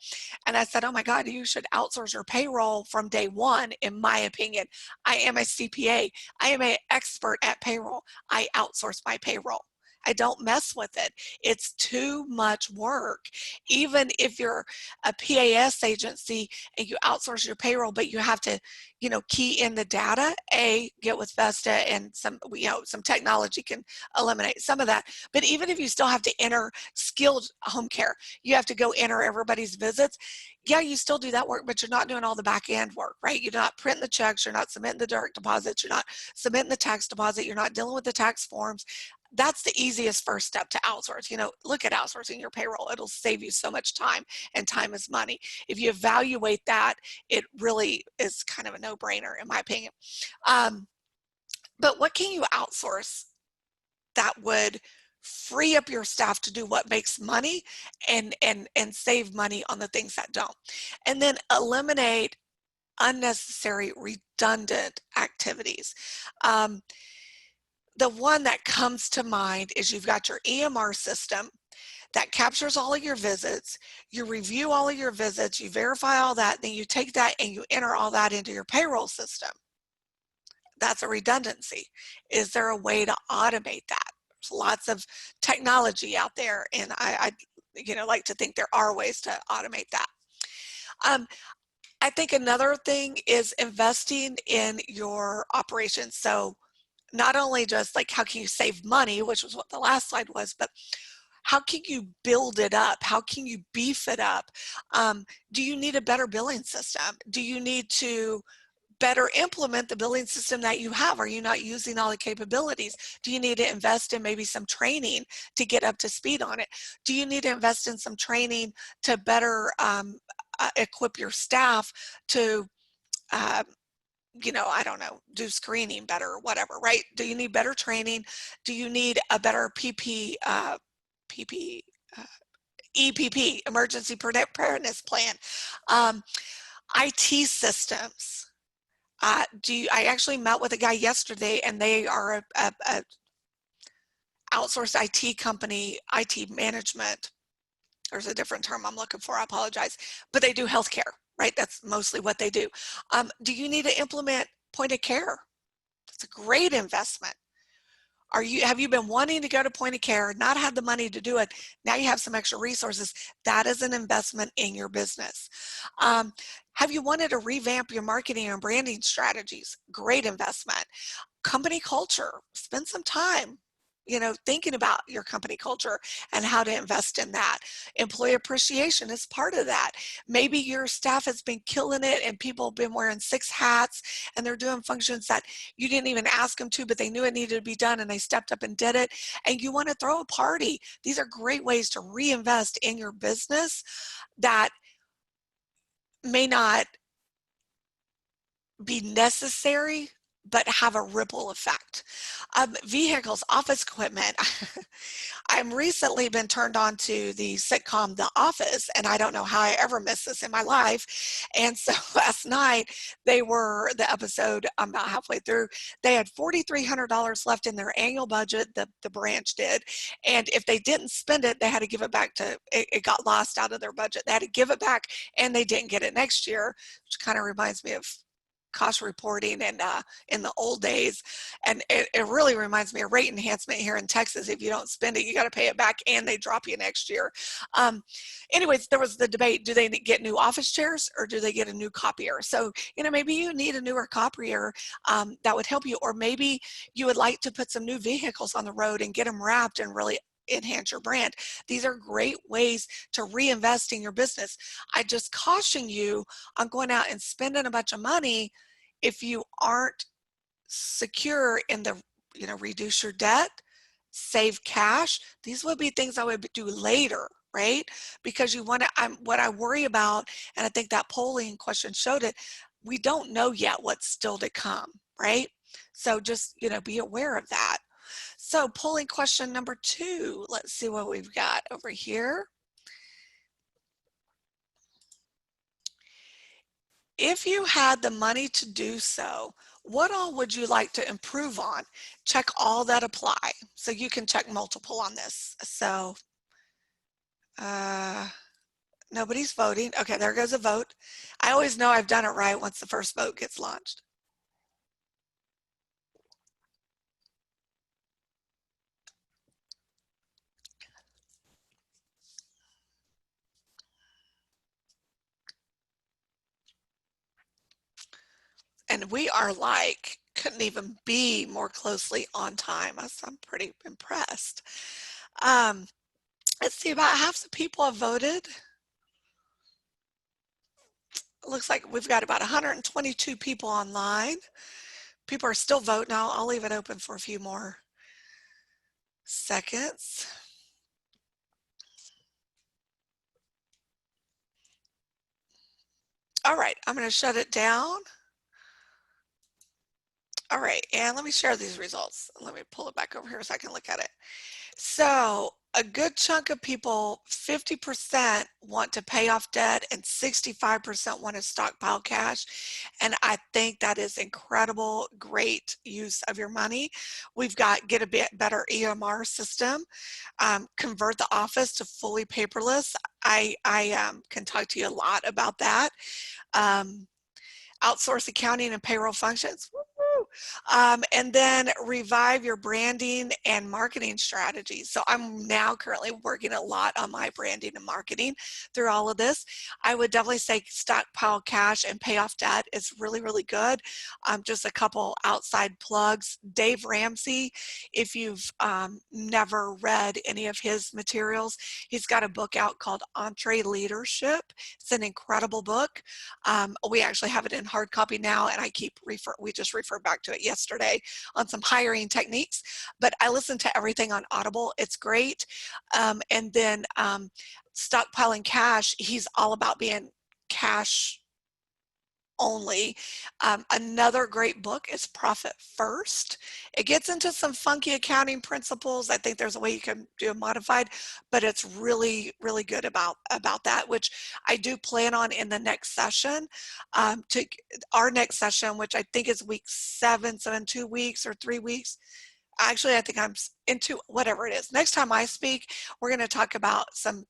And I said, oh my God, you should outsource your payroll from day one, in my opinion. I am a CPA. I am an expert at payroll. I outsource my payroll. I don't mess with it. It's too much work. Even if you're a PAS agency and you outsource your payroll, but you have to, key in the data, get with Vesta, and some technology can eliminate some of that. But even if you still have to enter skilled home care, you have to go enter everybody's visits. Yeah, you still do that work, but you're not doing all the back end work, right? You're not printing the checks, you're not submitting the direct deposits, you're not submitting the tax deposit, you're not dealing with the tax forms. That's the easiest first step to outsource. Look at outsourcing your payroll. It'll save you so much time, and time is money. If you evaluate that, it really is kind of a no-brainer, in my opinion. But what can you outsource that would free up your staff to do what makes money and save money on the things that don't? And then eliminate unnecessary redundant activities. The one that comes to mind is you've got your EMR system that captures all of your visits. You review all of your visits, you verify all that, then you take that and you enter all that into your payroll system. That's a redundancy. Is there a way to automate that? There's lots of technology out there, and I like to think there are ways to automate that. I think another thing is investing in your operations. So not only just like how can you save money, which was what the last slide was, but how can you build it up? How can you beef it up? Do you need a better billing system? Do you need to better implement the billing system that you have? Are you not using all the capabilities? Do you need to invest in maybe some training to get up to speed on it? Do you need to invest in some training to better equip your staff to I don't know, do screening better or whatever, right? Do you need better training? Do you need a better EPP, Emergency Preparedness Plan? IT systems. I actually met with a guy yesterday, and they are a outsourced IT company, IT management. There's a different term I'm looking for, I apologize, but they do healthcare, right? That's mostly what they do. Do you need to implement point of care? That's a great investment. Have you been wanting to go to point of care, not had the money to do it? Now you have some extra resources. That is an investment in your business. Have you wanted to revamp your marketing and branding strategies? Great investment. Company culture, spend some time thinking about your company culture and how to invest in that. Employee appreciation is part of that. Maybe your staff has been killing it and people have been wearing 6 hats and they're doing functions that you didn't even ask them to, but they knew it needed to be done and they stepped up and did it, and you want to throw a party. These are great ways to reinvest in your business that may not be necessary but have a ripple effect. Vehicles, office equipment. I'm recently been turned on to the sitcom The Office, and I don't know how I ever missed this in my life. And so last night, the episode, I'm about halfway through, they had $4,300 left in their annual budget, the branch did. And if they didn't spend it, they had to give it back it got lost out of their budget. They had to give it back, and they didn't get it next year, which kind of reminds me of cost reporting and in the old days. And it really reminds me of rate enhancement here in Texas. If you don't spend it, you got to pay it back and they drop you next year. Anyways, there was the debate, do they get new office chairs or do they get a new copier? So, maybe you need a newer copier that would help you, or maybe you would like to put some new vehicles on the road and get them wrapped and really enhance your brand. These are great ways to reinvest in your business. I just caution you on going out and spending a bunch of money if you aren't secure in the, reduce your debt, save cash. These would be things I would do later, right? Because what I worry about, and I think that polling question showed it, we don't know yet what's still to come, right? So just, be aware of that. So polling question number 2, let's see what we've got over here. If you had the money to do so, what all would you like to improve on? Check all that apply. So you can check multiple on this. So nobody's voting. Okay, there goes a vote. I always know I've done it right once the first vote gets launched. and we are like, couldn't even be more closely on time. I'm pretty impressed. Um, let's see, about half the people have voted. It looks like we've got about 122 people online. People are still voting. I'll leave it open for a few more seconds. All right, I'm going to shut it down. All right, and let me share these results. Let me pull it back over here so I can look at it. So a good chunk of people, 50% want to pay off debt and 65% want to stockpile cash. And I think that is incredible, great use of your money. We've got get a bit better EMR system, convert the office to fully paperless. I can talk to you a lot about that. Outsource accounting and payroll functions. And then revive your branding and marketing strategies. So I'm now currently working a lot on my branding and marketing through all of this. I would definitely say stockpile cash and pay off debt is really, really good. Just a couple outside plugs. Dave Ramsey, if you've never read any of his materials, he's got a book out called EntreLeadership. It's an incredible book. We actually have it in hard copy now, and we just refer back to it yesterday on some hiring techniques, but I listen to everything on Audible. It's great. And then stockpiling cash, he's all about being cash only. Another great book is Profit First. It gets into some funky accounting principles. I think there's a way you can do a modified, but it's really, really good about that, which I do plan on in the next session. To our next session, which I think is week 7, so in 2 weeks or 3 weeks. Actually, I think I'm into whatever it is. Next time I speak, we're going to talk about some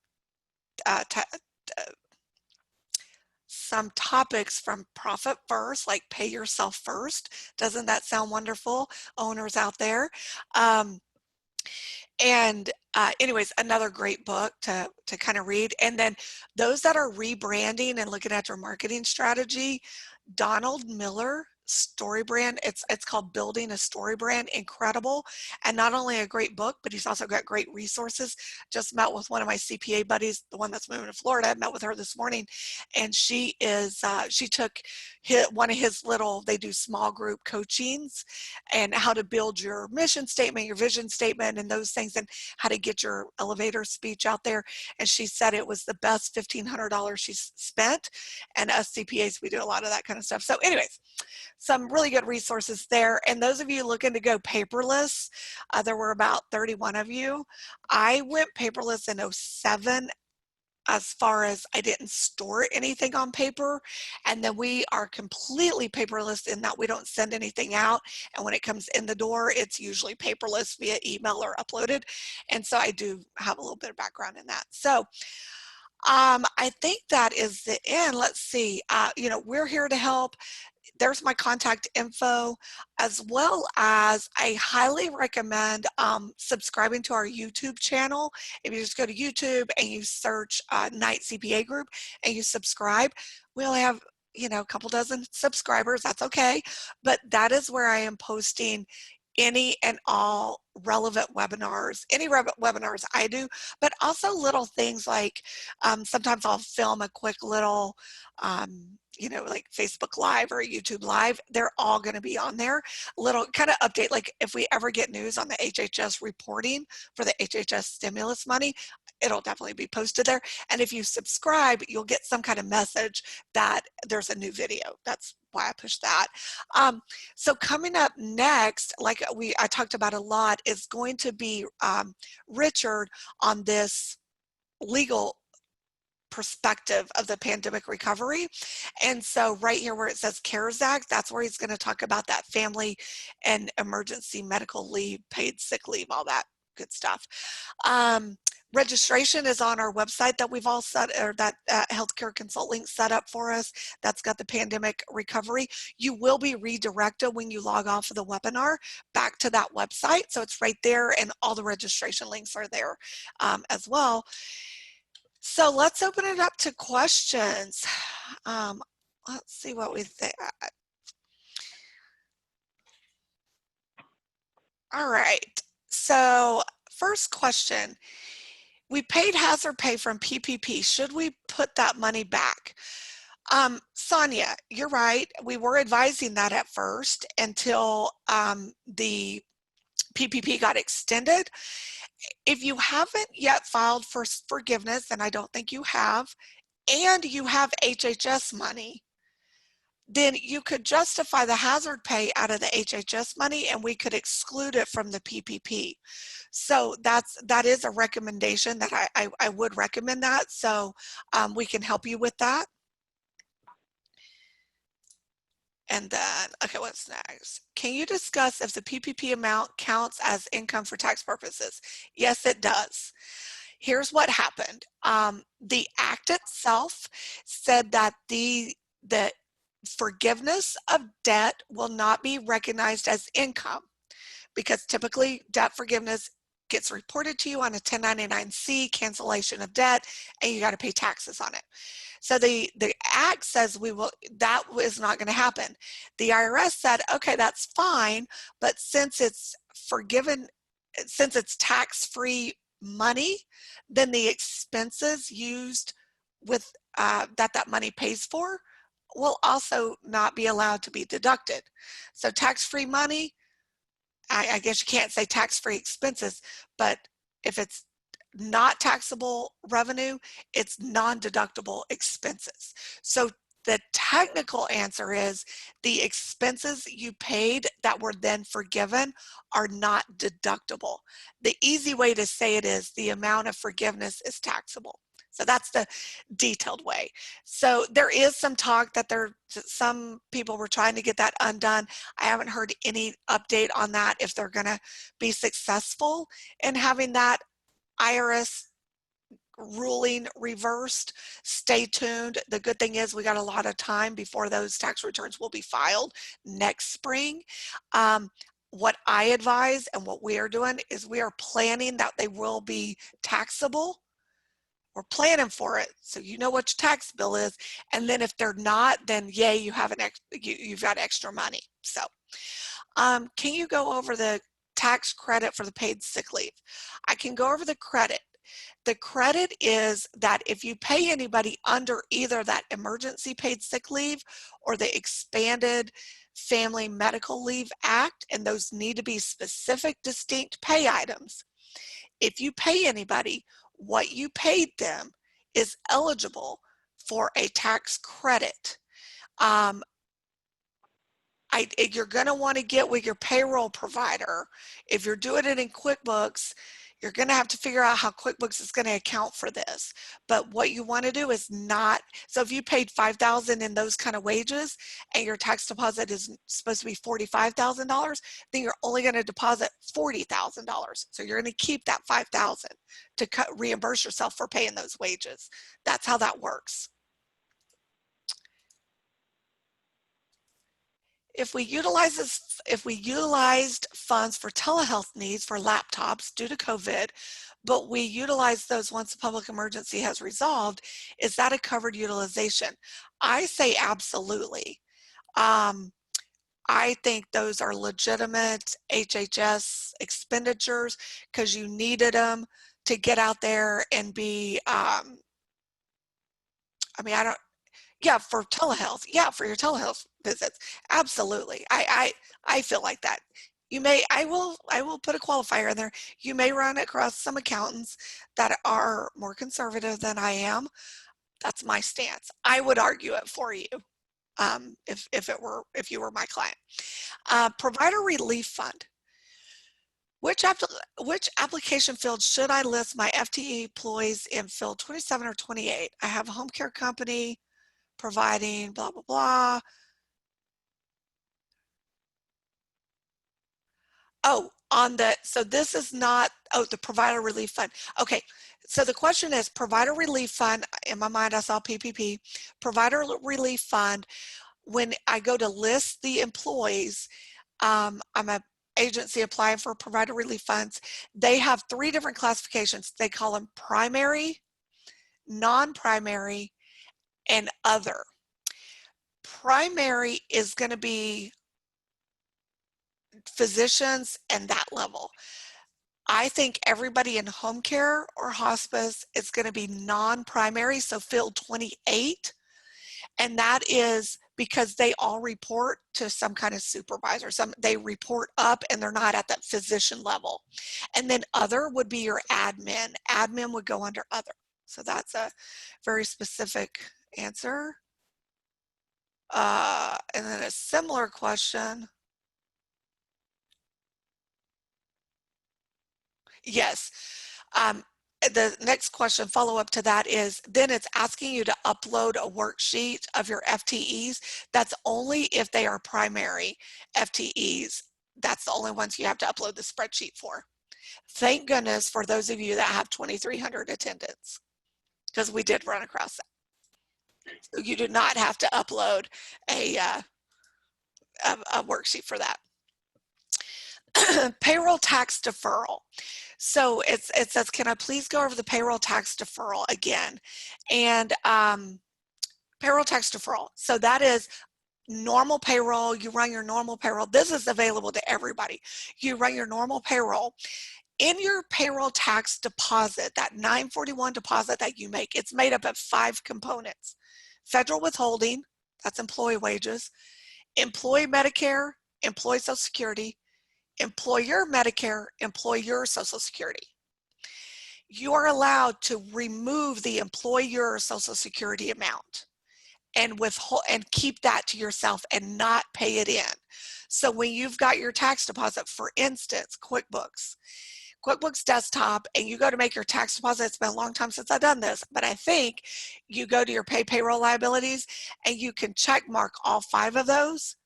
topics from Profit First, like pay yourself first. Doesn't that sound wonderful, owners out there? Anyways, another great book to kind of read. And then those that are rebranding and looking at your marketing strategy, Donald Miller story brand. It's called Building a Story Brand. Incredible. And not only a great book, but he's also got great resources. Just met with one of my CPA buddies, the one that's moving to Florida. I met with her this morning, and she took one of his they do small group coachings and how to build your mission statement, your vision statement, and those things, and how to get your elevator speech out there. And she said it was the best $1,500 she's spent. And us CPAs, we do a lot of that kind of stuff. So anyways, some really good resources there. And those of you looking to go paperless, there were about 31 of you. I went paperless in 07, as far as I didn't store anything on paper. And then we are completely paperless in that we don't send anything out. And when it comes in the door, it's usually paperless via email or uploaded. And so I do have a little bit of background in that. So I think that is the end. Let's see. We're here to help. There's my contact info, as well as I highly recommend subscribing to our YouTube channel. If you just go to YouTube and you search Knight CPA Group and you subscribe, we only have a couple dozen subscribers. That's okay, but that is where I am posting any and all relevant webinars, any webinars I do, but also little things like sometimes I'll film a quick little like Facebook Live or YouTube Live. They're all going to be on there. Little kind of update, like if we ever get news on the HHS reporting for the HHS stimulus money, it'll definitely be posted there. And if you subscribe, you'll get some kind of message that there's a new video. That's why I push that. So coming up next, like I talked about a lot, is going to be Richard on this legal perspective of the pandemic recovery. And so right here where it says CARES Act, that's where he's going to talk about that family and emergency medical leave, paid sick leave, all that good stuff. Registration is on our website that we've all set, or that healthcare consult link set up for us. That's got the pandemic recovery. You will be redirected when you log off of the webinar back to that website. So it's right there, and all the registration links are there as well. So let's open it up to questions. Let's see what we think. All right. So first question, we paid hazard pay from PPP. Should we put that money back? Sonia, you're right. We were advising that at first until the PPP got extended. If you haven't yet filed for forgiveness, and I don't think you have, and you have HHS money, then you could justify the hazard pay out of the HHS money and we could exclude it from the PPP. So that is a recommendation that I would recommend that. So we can help you with that. And then, okay, what's next? Can you discuss if the PPP amount counts as income for tax purposes? Yes, it does. Here's what happened. The act itself said that the forgiveness of debt will not be recognized as income because typically debt forgiveness gets reported to you on a 1099-C cancellation of debt and you got to pay taxes on it. So the act says that is not going to happen. The IRS said, okay, that's fine, but since it's forgiven, since it's tax-free money, then the expenses used with that money pays for will also not be allowed to be deducted. So tax-free money, I guess you can't say tax-free expenses, but if it's not taxable revenue, it's non-deductible expenses. So the technical answer is the expenses you paid that were then forgiven are not deductible. The easy way to say it is the amount of forgiveness is taxable. So that's the detailed way. So there is some talk that some people were trying to get that undone. I haven't heard any update on that if they're going to be successful in having that IRS ruling reversed. Stay tuned. The good thing is we got a lot of time before those tax returns will be filed next spring. What I advise and what we are doing is we are planning that they will be taxable. We're planning for it, so you know what your tax bill is, and then if they're not, then yay, you have you've got extra money. So, can you go over the tax credit for the paid sick leave? I can go over the credit. The credit is that if you pay anybody under either that emergency paid sick leave or the expanded Family Medical Leave Act, and those need to be specific, distinct pay items. If you pay anybody, what you paid them is eligible for a tax credit. You're going to want to get with your payroll provider. If you're doing it in QuickBooks, you're going to have to figure out how QuickBooks is going to account for this. But what you want to do is not, so if you paid $5,000 in those kind of wages and your tax deposit is supposed to be $45,000, then you're only going to deposit $40,000. So you're going to keep that $5,000 to reimburse yourself for paying those wages. That's how that works. If we utilized funds for telehealth needs for laptops due to COVID, but we utilize those once the public emergency has resolved, is that a covered utilization? I say absolutely. I think those are legitimate HHS expenditures because you needed them to get out there and be, yeah, for telehealth. Yeah, for your telehealth visits. Absolutely. I feel like that. I will put a qualifier in there. You may run across some accountants that are more conservative than I am. That's my stance. I would argue it for you if you were my client. Provider relief fund. Which application field should I list my FTE employees in field 27 or 28? I have a home care company providing blah, blah, blah. Oh, so this is not, the provider relief fund. Okay, so the question is provider relief fund, in my mind I saw PPP, provider relief fund, when I go to list the employees, I'm an agency applying for provider relief funds, they have 3 different classifications. They call them primary, non-primary, and other. Primary is going to be physicians and that level. I think everybody in home care or hospice is going to be non-primary, so field 28. And that is because they all report to some kind of supervisor. They report up and they're not at that physician level. And then other would be your admin. Admin would go under other. So that's a very specific answer. And then a similar question. Yes. The next question, follow up to that is, then it's asking you to upload a worksheet of your FTEs. That's only if they are primary FTEs. That's the only ones you have to upload the spreadsheet for. Thank goodness for those of you that have 2,300 attendants, because we did run across that. So you do not have to upload a worksheet for that. Payroll tax deferral. So it says, can I please go over the payroll tax deferral again? And payroll tax deferral. So that is normal payroll. You run your normal payroll. This is available to everybody. You run your normal payroll. In your payroll tax deposit, that 941 deposit that you make, it's made up of 5 components. Federal withholding, that's employee wages, employee Medicare, employee Social Security, employer Medicare, employer Social Security. You are allowed to remove the employer Social Security amount and keep that to yourself and not pay it in. So when you've got your tax deposit, for instance, QuickBooks Desktop, and you go to make your tax deposit, it's been a long time since I've done this, but I think you go to your payroll liabilities and you can check mark all 5 of those.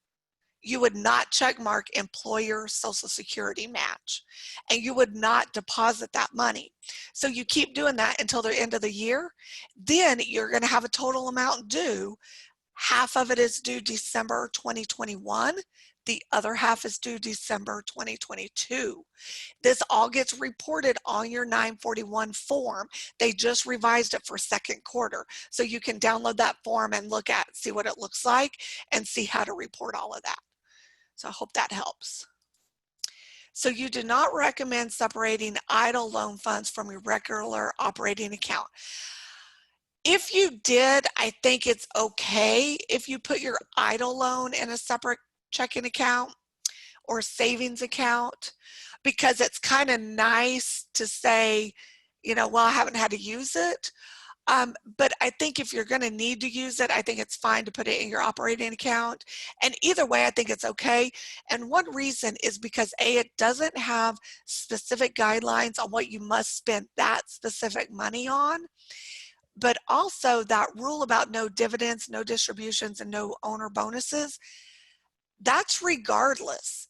You would not check mark employer Social Security match, and you would not deposit that money. So you keep doing that until the end of the year. Then you're going to have a total amount due. Half of it is due December 2021. The other half is due December 2022. This all gets reported on your 941 form. They just revised it for second quarter. So you can download that form and see what it looks like and see how to report all of that. So I hope that helps. So you do not recommend separating idle loan funds from your regular operating account. If you did, I think it's okay if you put your idle loan in a separate checking account or savings account, because it's kind of nice to say, well, I haven't had to use it. But I think if you're going to need to use it, I think it's fine to put it in your operating account. And either way, I think it's okay. And one reason is because it doesn't have specific guidelines on what you must spend that specific money on. But also that rule about no dividends, no distributions, and no owner bonuses, that's regardless.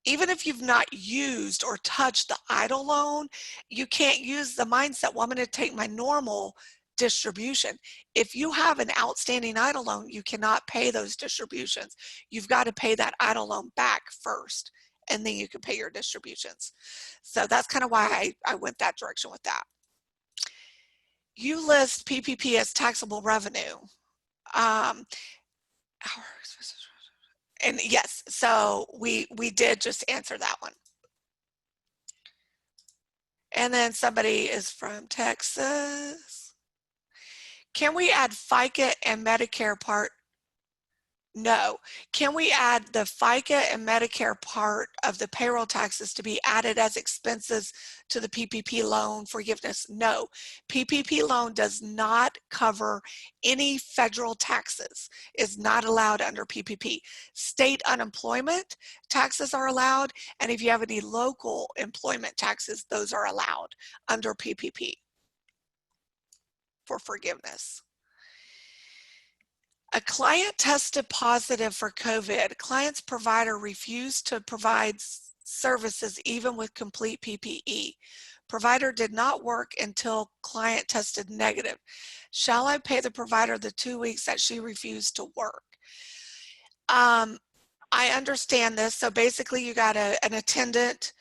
Even if you've not used or touched the idle loan, you can't use the mindset, well, I'm going to take my normal distribution. If you have an outstanding idle loan, you cannot pay those distributions. You've got to pay that idle loan back first, and then you can pay your distributions. So that's kind of why I went that direction with that. You list PPP as taxable revenue. And yes, so we did just answer that one. And then somebody is from Texas. Can we add FICA and Medicare part? No. Can we add the FICA and Medicare part of the payroll taxes to be added as expenses to the PPP loan forgiveness? No. PPP loan does not cover any federal taxes. Is not allowed under PPP. State unemployment taxes are allowed, and if you have any local employment taxes, those are allowed under PPP for forgiveness. A client tested positive for COVID. Client's provider refused to provide services even with complete PPE. Provider did not work until client tested negative. Shall I pay the provider the 2 weeks that she refused to work? I understand this. So basically you got an attendant.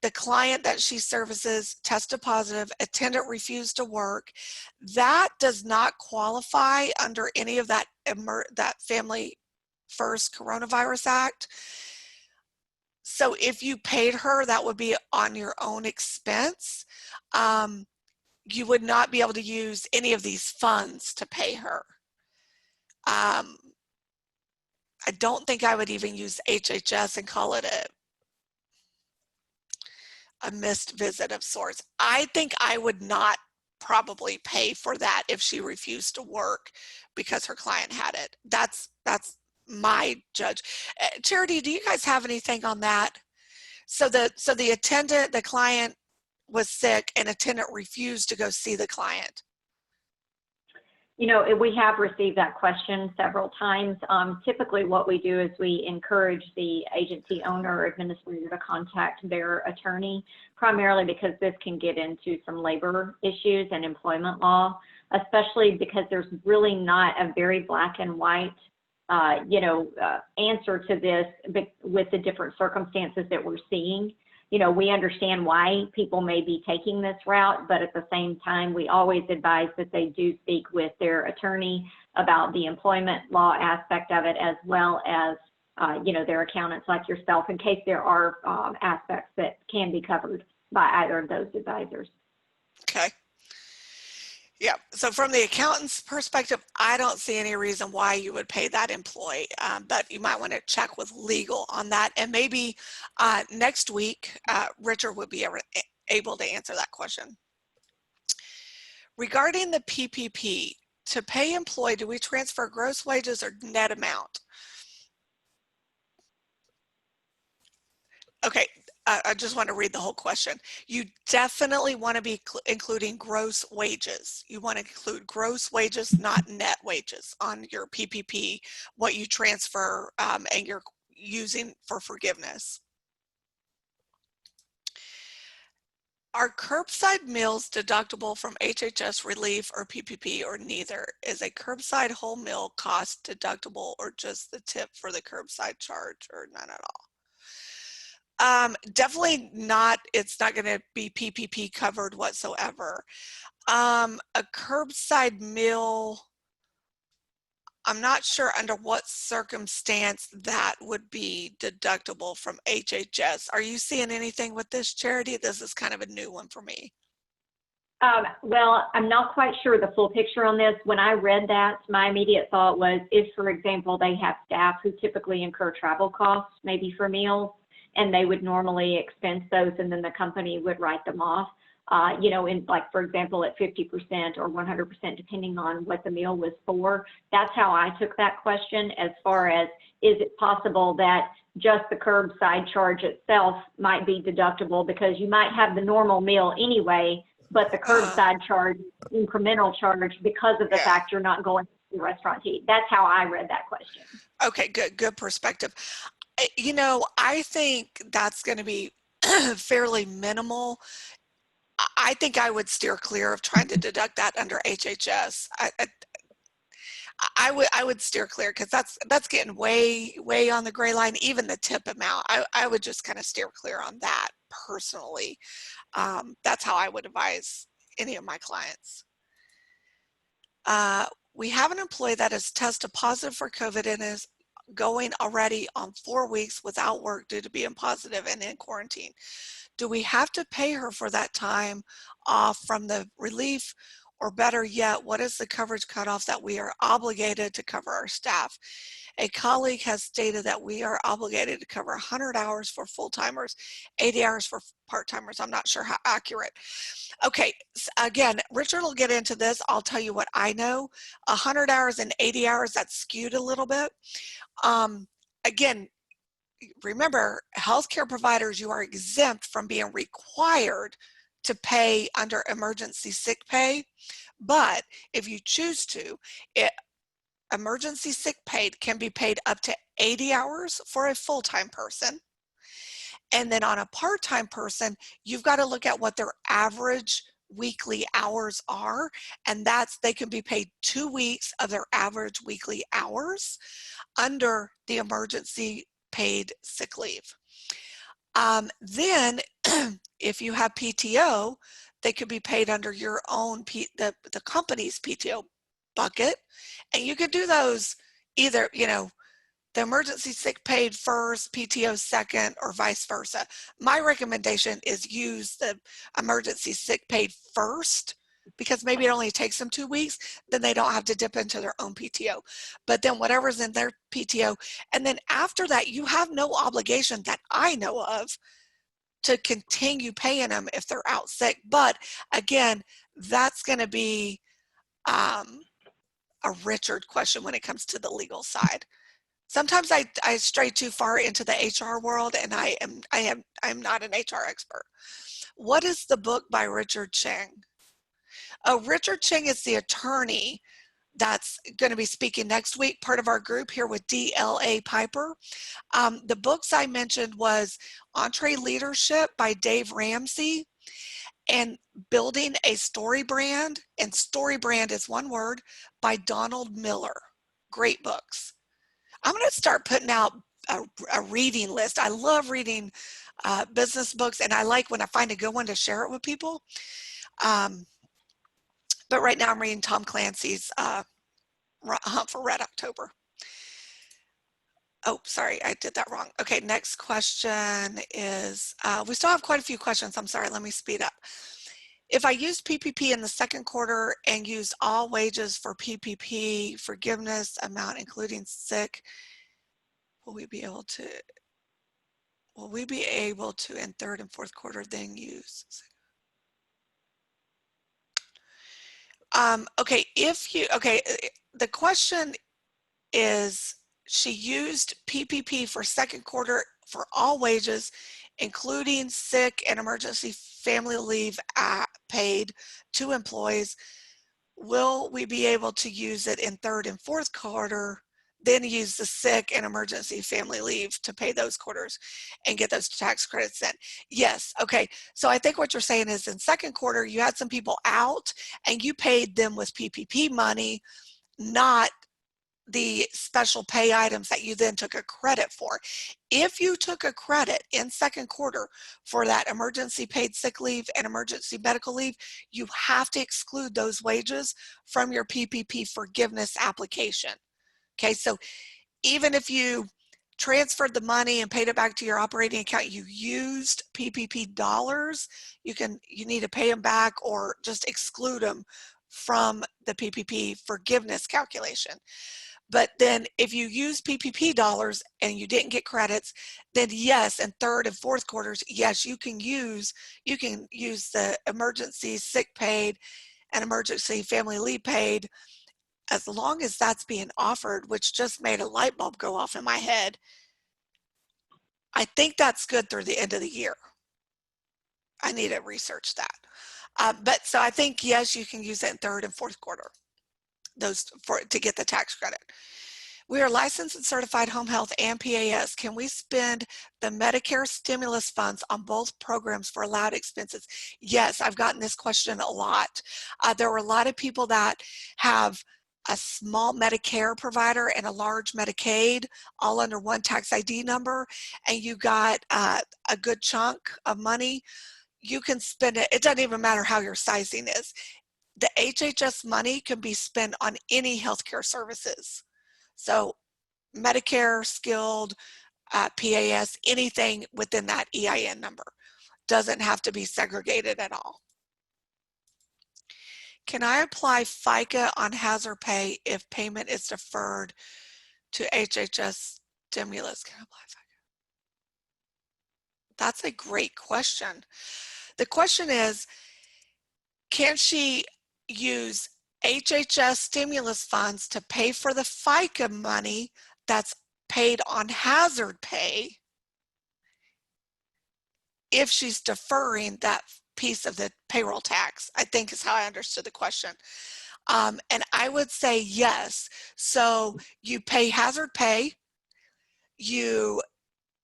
The client that she services tested positive, attendant refused to work. That does not qualify under any of that Family First Coronavirus Act. So if you paid her, that would be on your own expense. You would not be able to use any of these funds to pay her. I don't think I would even use HHS and call it a missed visit of sorts. I think I would not probably pay for that if she refused to work because her client had it. That's my judge. Charity, do you guys have anything on that? So the attendant, the client was sick and attendant refused to go see the client. You know, we have received that question several times. Typically what we do is we encourage the agency owner or administrator to contact their attorney, primarily because this can get into some labor issues and employment law, especially because there's really not a very black and white answer to this with the different circumstances that we're seeing. You know, we understand why people may be taking this route, but at the same time, we always advise that they do speak with their attorney about the employment law aspect of it, as well as, their accountants like yourself, in case there are aspects that can be covered by either of those advisors. Okay. Yeah, so from the accountant's perspective, I don't see any reason why you would pay that employee, but you might want to check with legal on that. And maybe next week, Richard would be able to answer that question. Regarding the PPP, to pay employee, do we transfer gross wages or net amount? Okay. I just want to read the whole question. You definitely want to be including gross wages. You want to include gross wages, not net wages on your PPP, what you transfer and you're using for forgiveness. Are curbside meals deductible from HHS relief or PPP, or neither? Is a curbside whole meal cost deductible, or just the tip for the curbside charge, or none at all? Definitely not. It's not going to be PPP covered whatsoever. A curbside meal, I'm not sure under what circumstance that would be deductible from HHS. Are you seeing anything with this, Charity? This is kind of a new one for me. Well, I'm not quite sure the full picture on this. When I read that, my immediate thought was, if, for example, they have staff who typically incur travel costs, maybe for meals, and they would normally expense those, and then the company would write them off, in, like, for example, at 50% or 100%, depending on what the meal was for. That's how I took that question, as far as, is it possible that just the curbside charge itself might be deductible, because you might have the normal meal anyway, but the curbside charge, incremental charge, because of the fact you're not going to the restaurant to eat. That's how I read that question. Okay, good perspective. I think that's going to be fairly minimal. I think I would steer clear of trying to deduct that under HHS. I would steer clear, because that's getting way on the gray line. Even the tip amount, I would just kind of steer clear on that personally. That's how I would advise any of my clients. We have an employee that has tested positive for COVID and is going already on 4 weeks without work due to being positive and in quarantine. Do we have to pay her for that time off from the relief? Or better yet, what is the coverage cutoff that we are obligated to cover our staff? A colleague has stated that we are obligated to cover 100 hours for full-timers, 80 hours for part-timers. I'm not sure how accurate. Okay, again, Richard will get into this. I'll tell you what I know. 100 hours and 80 hours, that's skewed a little bit. Again, remember, healthcare providers, you are exempt from being required to pay under emergency sick pay. But if you choose to, emergency sick pay can be paid up to 80 hours for a full-time person. And then on a part-time person, you've got to look at what their average weekly hours are, and they can be paid 2 weeks of their average weekly hours under the emergency paid sick leave. Then if you have PTO, they could be paid under your own, the company's PTO bucket. And you could do those either, the emergency sick paid first, PTO second, or vice versa. My recommendation is use the emergency sick paid first, because maybe it only takes them 2 weeks, then they don't have to dip into their own PTO. But then whatever's in their PTO, and then after that, you have no obligation that I know of to continue paying them if they're out sick. But again, that's going to be a Richard question when it comes to the legal side. Sometimes I stray too far into the HR world, and I'm not an HR expert. What is the book by Richard Cheng? Richard Cheng is the attorney that's going to be speaking next week, part of our group here with DLA Piper. The books I mentioned was Entree Leadership by Dave Ramsey and Building a Story Brand, and Story Brand is one word, by Donald Miller. Great books. I'm going to start putting out a reading list. I love reading business books, and I like when I find a good one to share it with people. But right now I'm reading Tom Clancy's Hunt for Red October. Oh, sorry, I did that wrong. Okay, next question is, we still have quite a few questions. I'm sorry, let me speed up. If I used PPP in the second quarter and used all wages for PPP forgiveness amount, including sick, will we be able to in third and fourth quarter then use? Okay, the question is, she used PPP for second quarter for all wages, including sick and emergency family leave paid to employees. Will we be able to use it in third and fourth quarter, then use the sick and emergency family leave to pay those quarters and get those tax credits then? Yes. Okay. So I think what you're saying is, in second quarter, you had some people out and you paid them with PPP money, not the special pay items that you then took a credit for. If you took a credit in second quarter for that emergency paid sick leave and emergency medical leave, you have to exclude those wages from your PPP forgiveness application. Okay, so even if you transferred the money and paid it back to your operating account, you used PPP dollars, you need to pay them back or just exclude them from the PPP forgiveness calculation. But then if you use PPP dollars and you didn't get credits, then yes, in third and fourth quarters, yes, you can use the emergency sick paid and emergency family leave paid, as long as that's being offered, which just made a light bulb go off in my head. I think that's good through the end of the year. I need to research that. But so I think, yes, you can use it in third and fourth quarter, to get the tax credit. We are licensed and certified home health and PAS. Can we spend the Medicare stimulus funds on both programs for allowed expenses? Yes, I've gotten this question a lot. There were a lot of people that have a small Medicare provider and a large Medicaid all under one tax ID number, and you got a good chunk of money. You can spend it. It doesn't even matter how your sizing is. The HHS money can be spent on any healthcare services. So Medicare, skilled, PAS, anything within that EIN number. Doesn't have to be segregated at all. Can I apply FICA on hazard pay if payment is deferred to HHS stimulus? Can I apply FICA? That's a great question. The question is, can she use HHS stimulus funds to pay for the FICA money that's paid on hazard pay if she's deferring that piece of the payroll tax? I think is how I understood the question. And I would say yes. So you pay hazard pay, you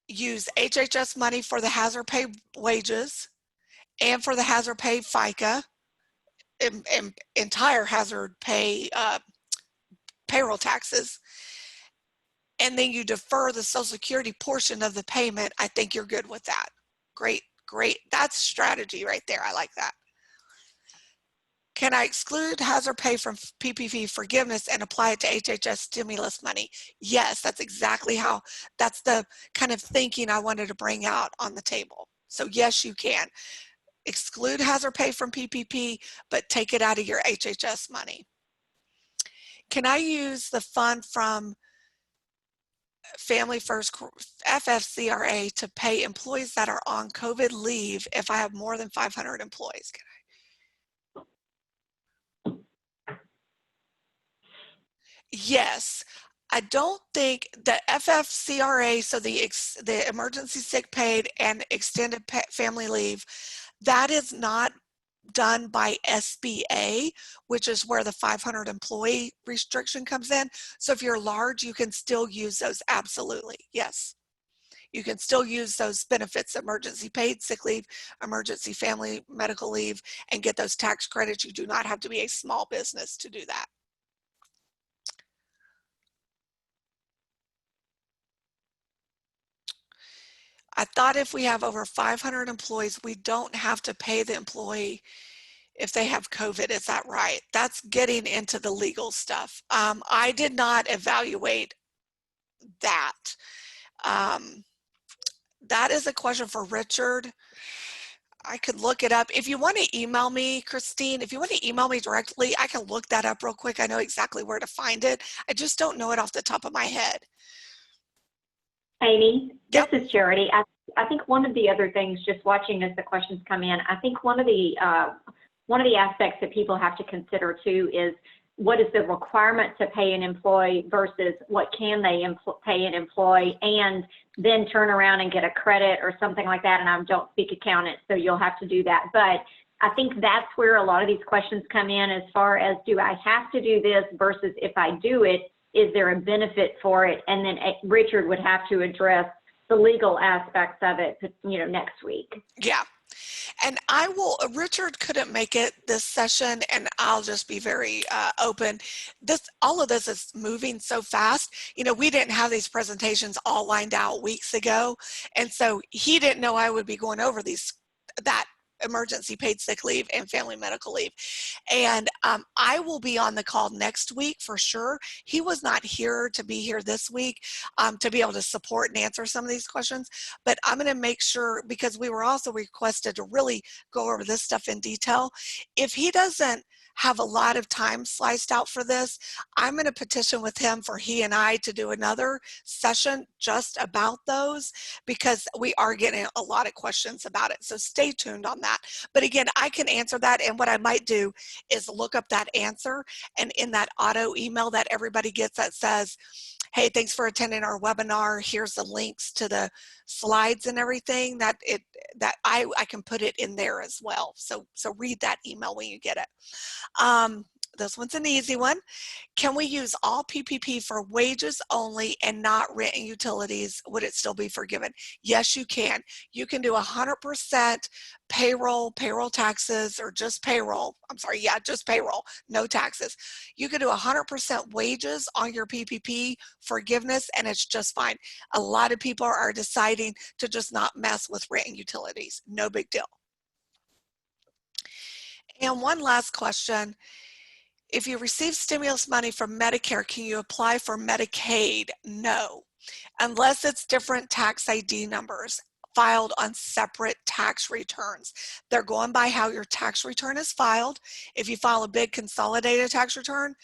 use HHS money for the hazard pay wages and for the hazard pay FICA, entire hazard pay payroll taxes, and then you defer the Social Security portion of the payment. I think you're good with that. Great. That's strategy right there. I like that. Can I exclude hazard pay from PPP forgiveness and apply it to HHS stimulus money? Yes, that's exactly how, that's the kind of thinking I wanted to bring out on the table. So yes, you can. Exclude hazard pay from PPP, but take it out of your HHS money. Can I use the fund from Family First FFCRA to pay employees that are on COVID leave if I have more than 500 employees? Yes. I don't think the FFCRA, so the emergency sick paid and extended family leave, that is not done by SBA, which is where the 500 employee restriction comes in. So if you're large, you can still use those. Absolutely. Yes. You can still use those benefits, emergency paid sick leave, emergency family medical leave, and get those tax credits. You do not have to be a small business to do that. I thought if we have over 500 employees, we don't have to pay the employee if they have COVID. Is that right? That's getting into the legal stuff. I did not evaluate that. That is a question for Richard. I could look it up. If you want to email me, Christine, if you want to email me directly, I can look that up real quick. I know exactly where to find it. I just don't know it off the top of my head. Amy, Yep. this is Charity. I think one of the other things, just watching as the questions come in, I think one of the aspects that people have to consider too is what is the requirement to pay an employee versus what can they pay an employee, and then turn around and get a credit or something like that. And I don't speak accountant, so you'll have to do that. But I think that's where a lot of these questions come in, as far as, do I have to do this versus if I do it, is there a benefit for it? And then Richard would have to address the legal aspects of it, next week. Yeah. And I will, Richard couldn't make it this session, and I'll just be very open. All of this is moving so fast. We didn't have these presentations all lined out weeks ago. And so he didn't know I would be going over that emergency paid sick leave and family medical leave. And I will be on the call next week for sure. He was not here to be here this week to be able to support and answer some of these questions, but I'm going to make sure, because we were also requested to really go over this stuff in detail. If he doesn't have a lot of time sliced out for this, I'm going to petition with him for he and I to do another session just about those, because we are getting a lot of questions about it. So stay tuned on that. But again, I can answer that. And what I might do is look up that answer, and in that auto email that everybody gets that says, hey, thanks for attending our webinar, here's the links to the slides and everything, that I can put it in there as well. So read that email when you get it. This one's an easy one. Can we use all PPP for wages only and not rent and utilities? Would it still be forgiven? Yes, you can. You can do 100% payroll taxes, or just payroll. I'm sorry, yeah, just payroll, no taxes. You can do 100% wages on your PPP forgiveness, and it's just fine. A lot of people are deciding to just not mess with rent and utilities. No big deal. And one last question. If you receive stimulus money from Medicare, can you apply for Medicaid? No, unless it's different tax ID numbers filed on separate tax returns. They're going by how your tax return is filed. If you file a big consolidated tax return,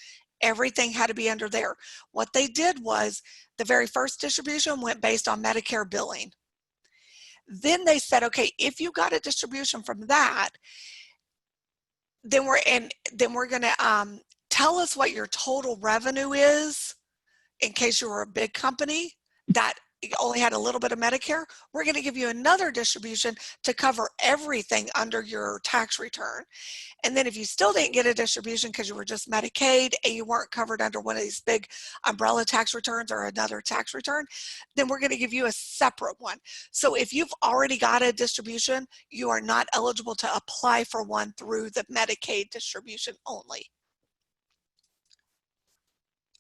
everything had to be under there. What they did was, the very first distribution went based on Medicare billing. Then they said, okay, if you got a distribution from that, then we're going to tell us what your total revenue is, in case you were a big company that only had a little bit of Medicare. We're going to give you another distribution to cover everything under your tax return. And then if you still didn't get a distribution because you were just Medicaid and you weren't covered under one of these big umbrella tax returns or another tax return, then we're going to give you a separate one. So if you've already got a distribution, you are not eligible to apply for one through the Medicaid distribution only.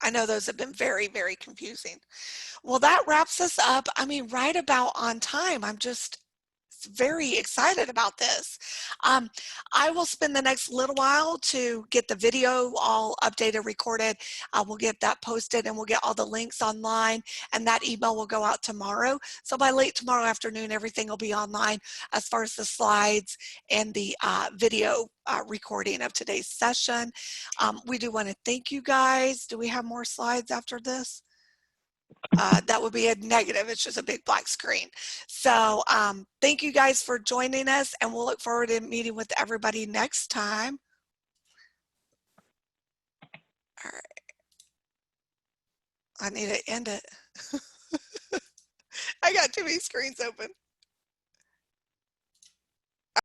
I know those have been very, very confusing. Well, that wraps us up. I mean, right about on time. I'm just very excited about this. I will spend the next little while to get the video all updated, recorded. We'll get that posted and we'll get all the links online, and that email will go out tomorrow. So by late tomorrow afternoon, everything will be online as far as the slides and the video recording of today's session. We do want to thank you guys. Do we have more slides after this? That would be a negative. It's just a big black screen. So thank you guys for joining us, and we'll look forward to meeting with everybody next time. All right. I need to end it. I got too many screens open.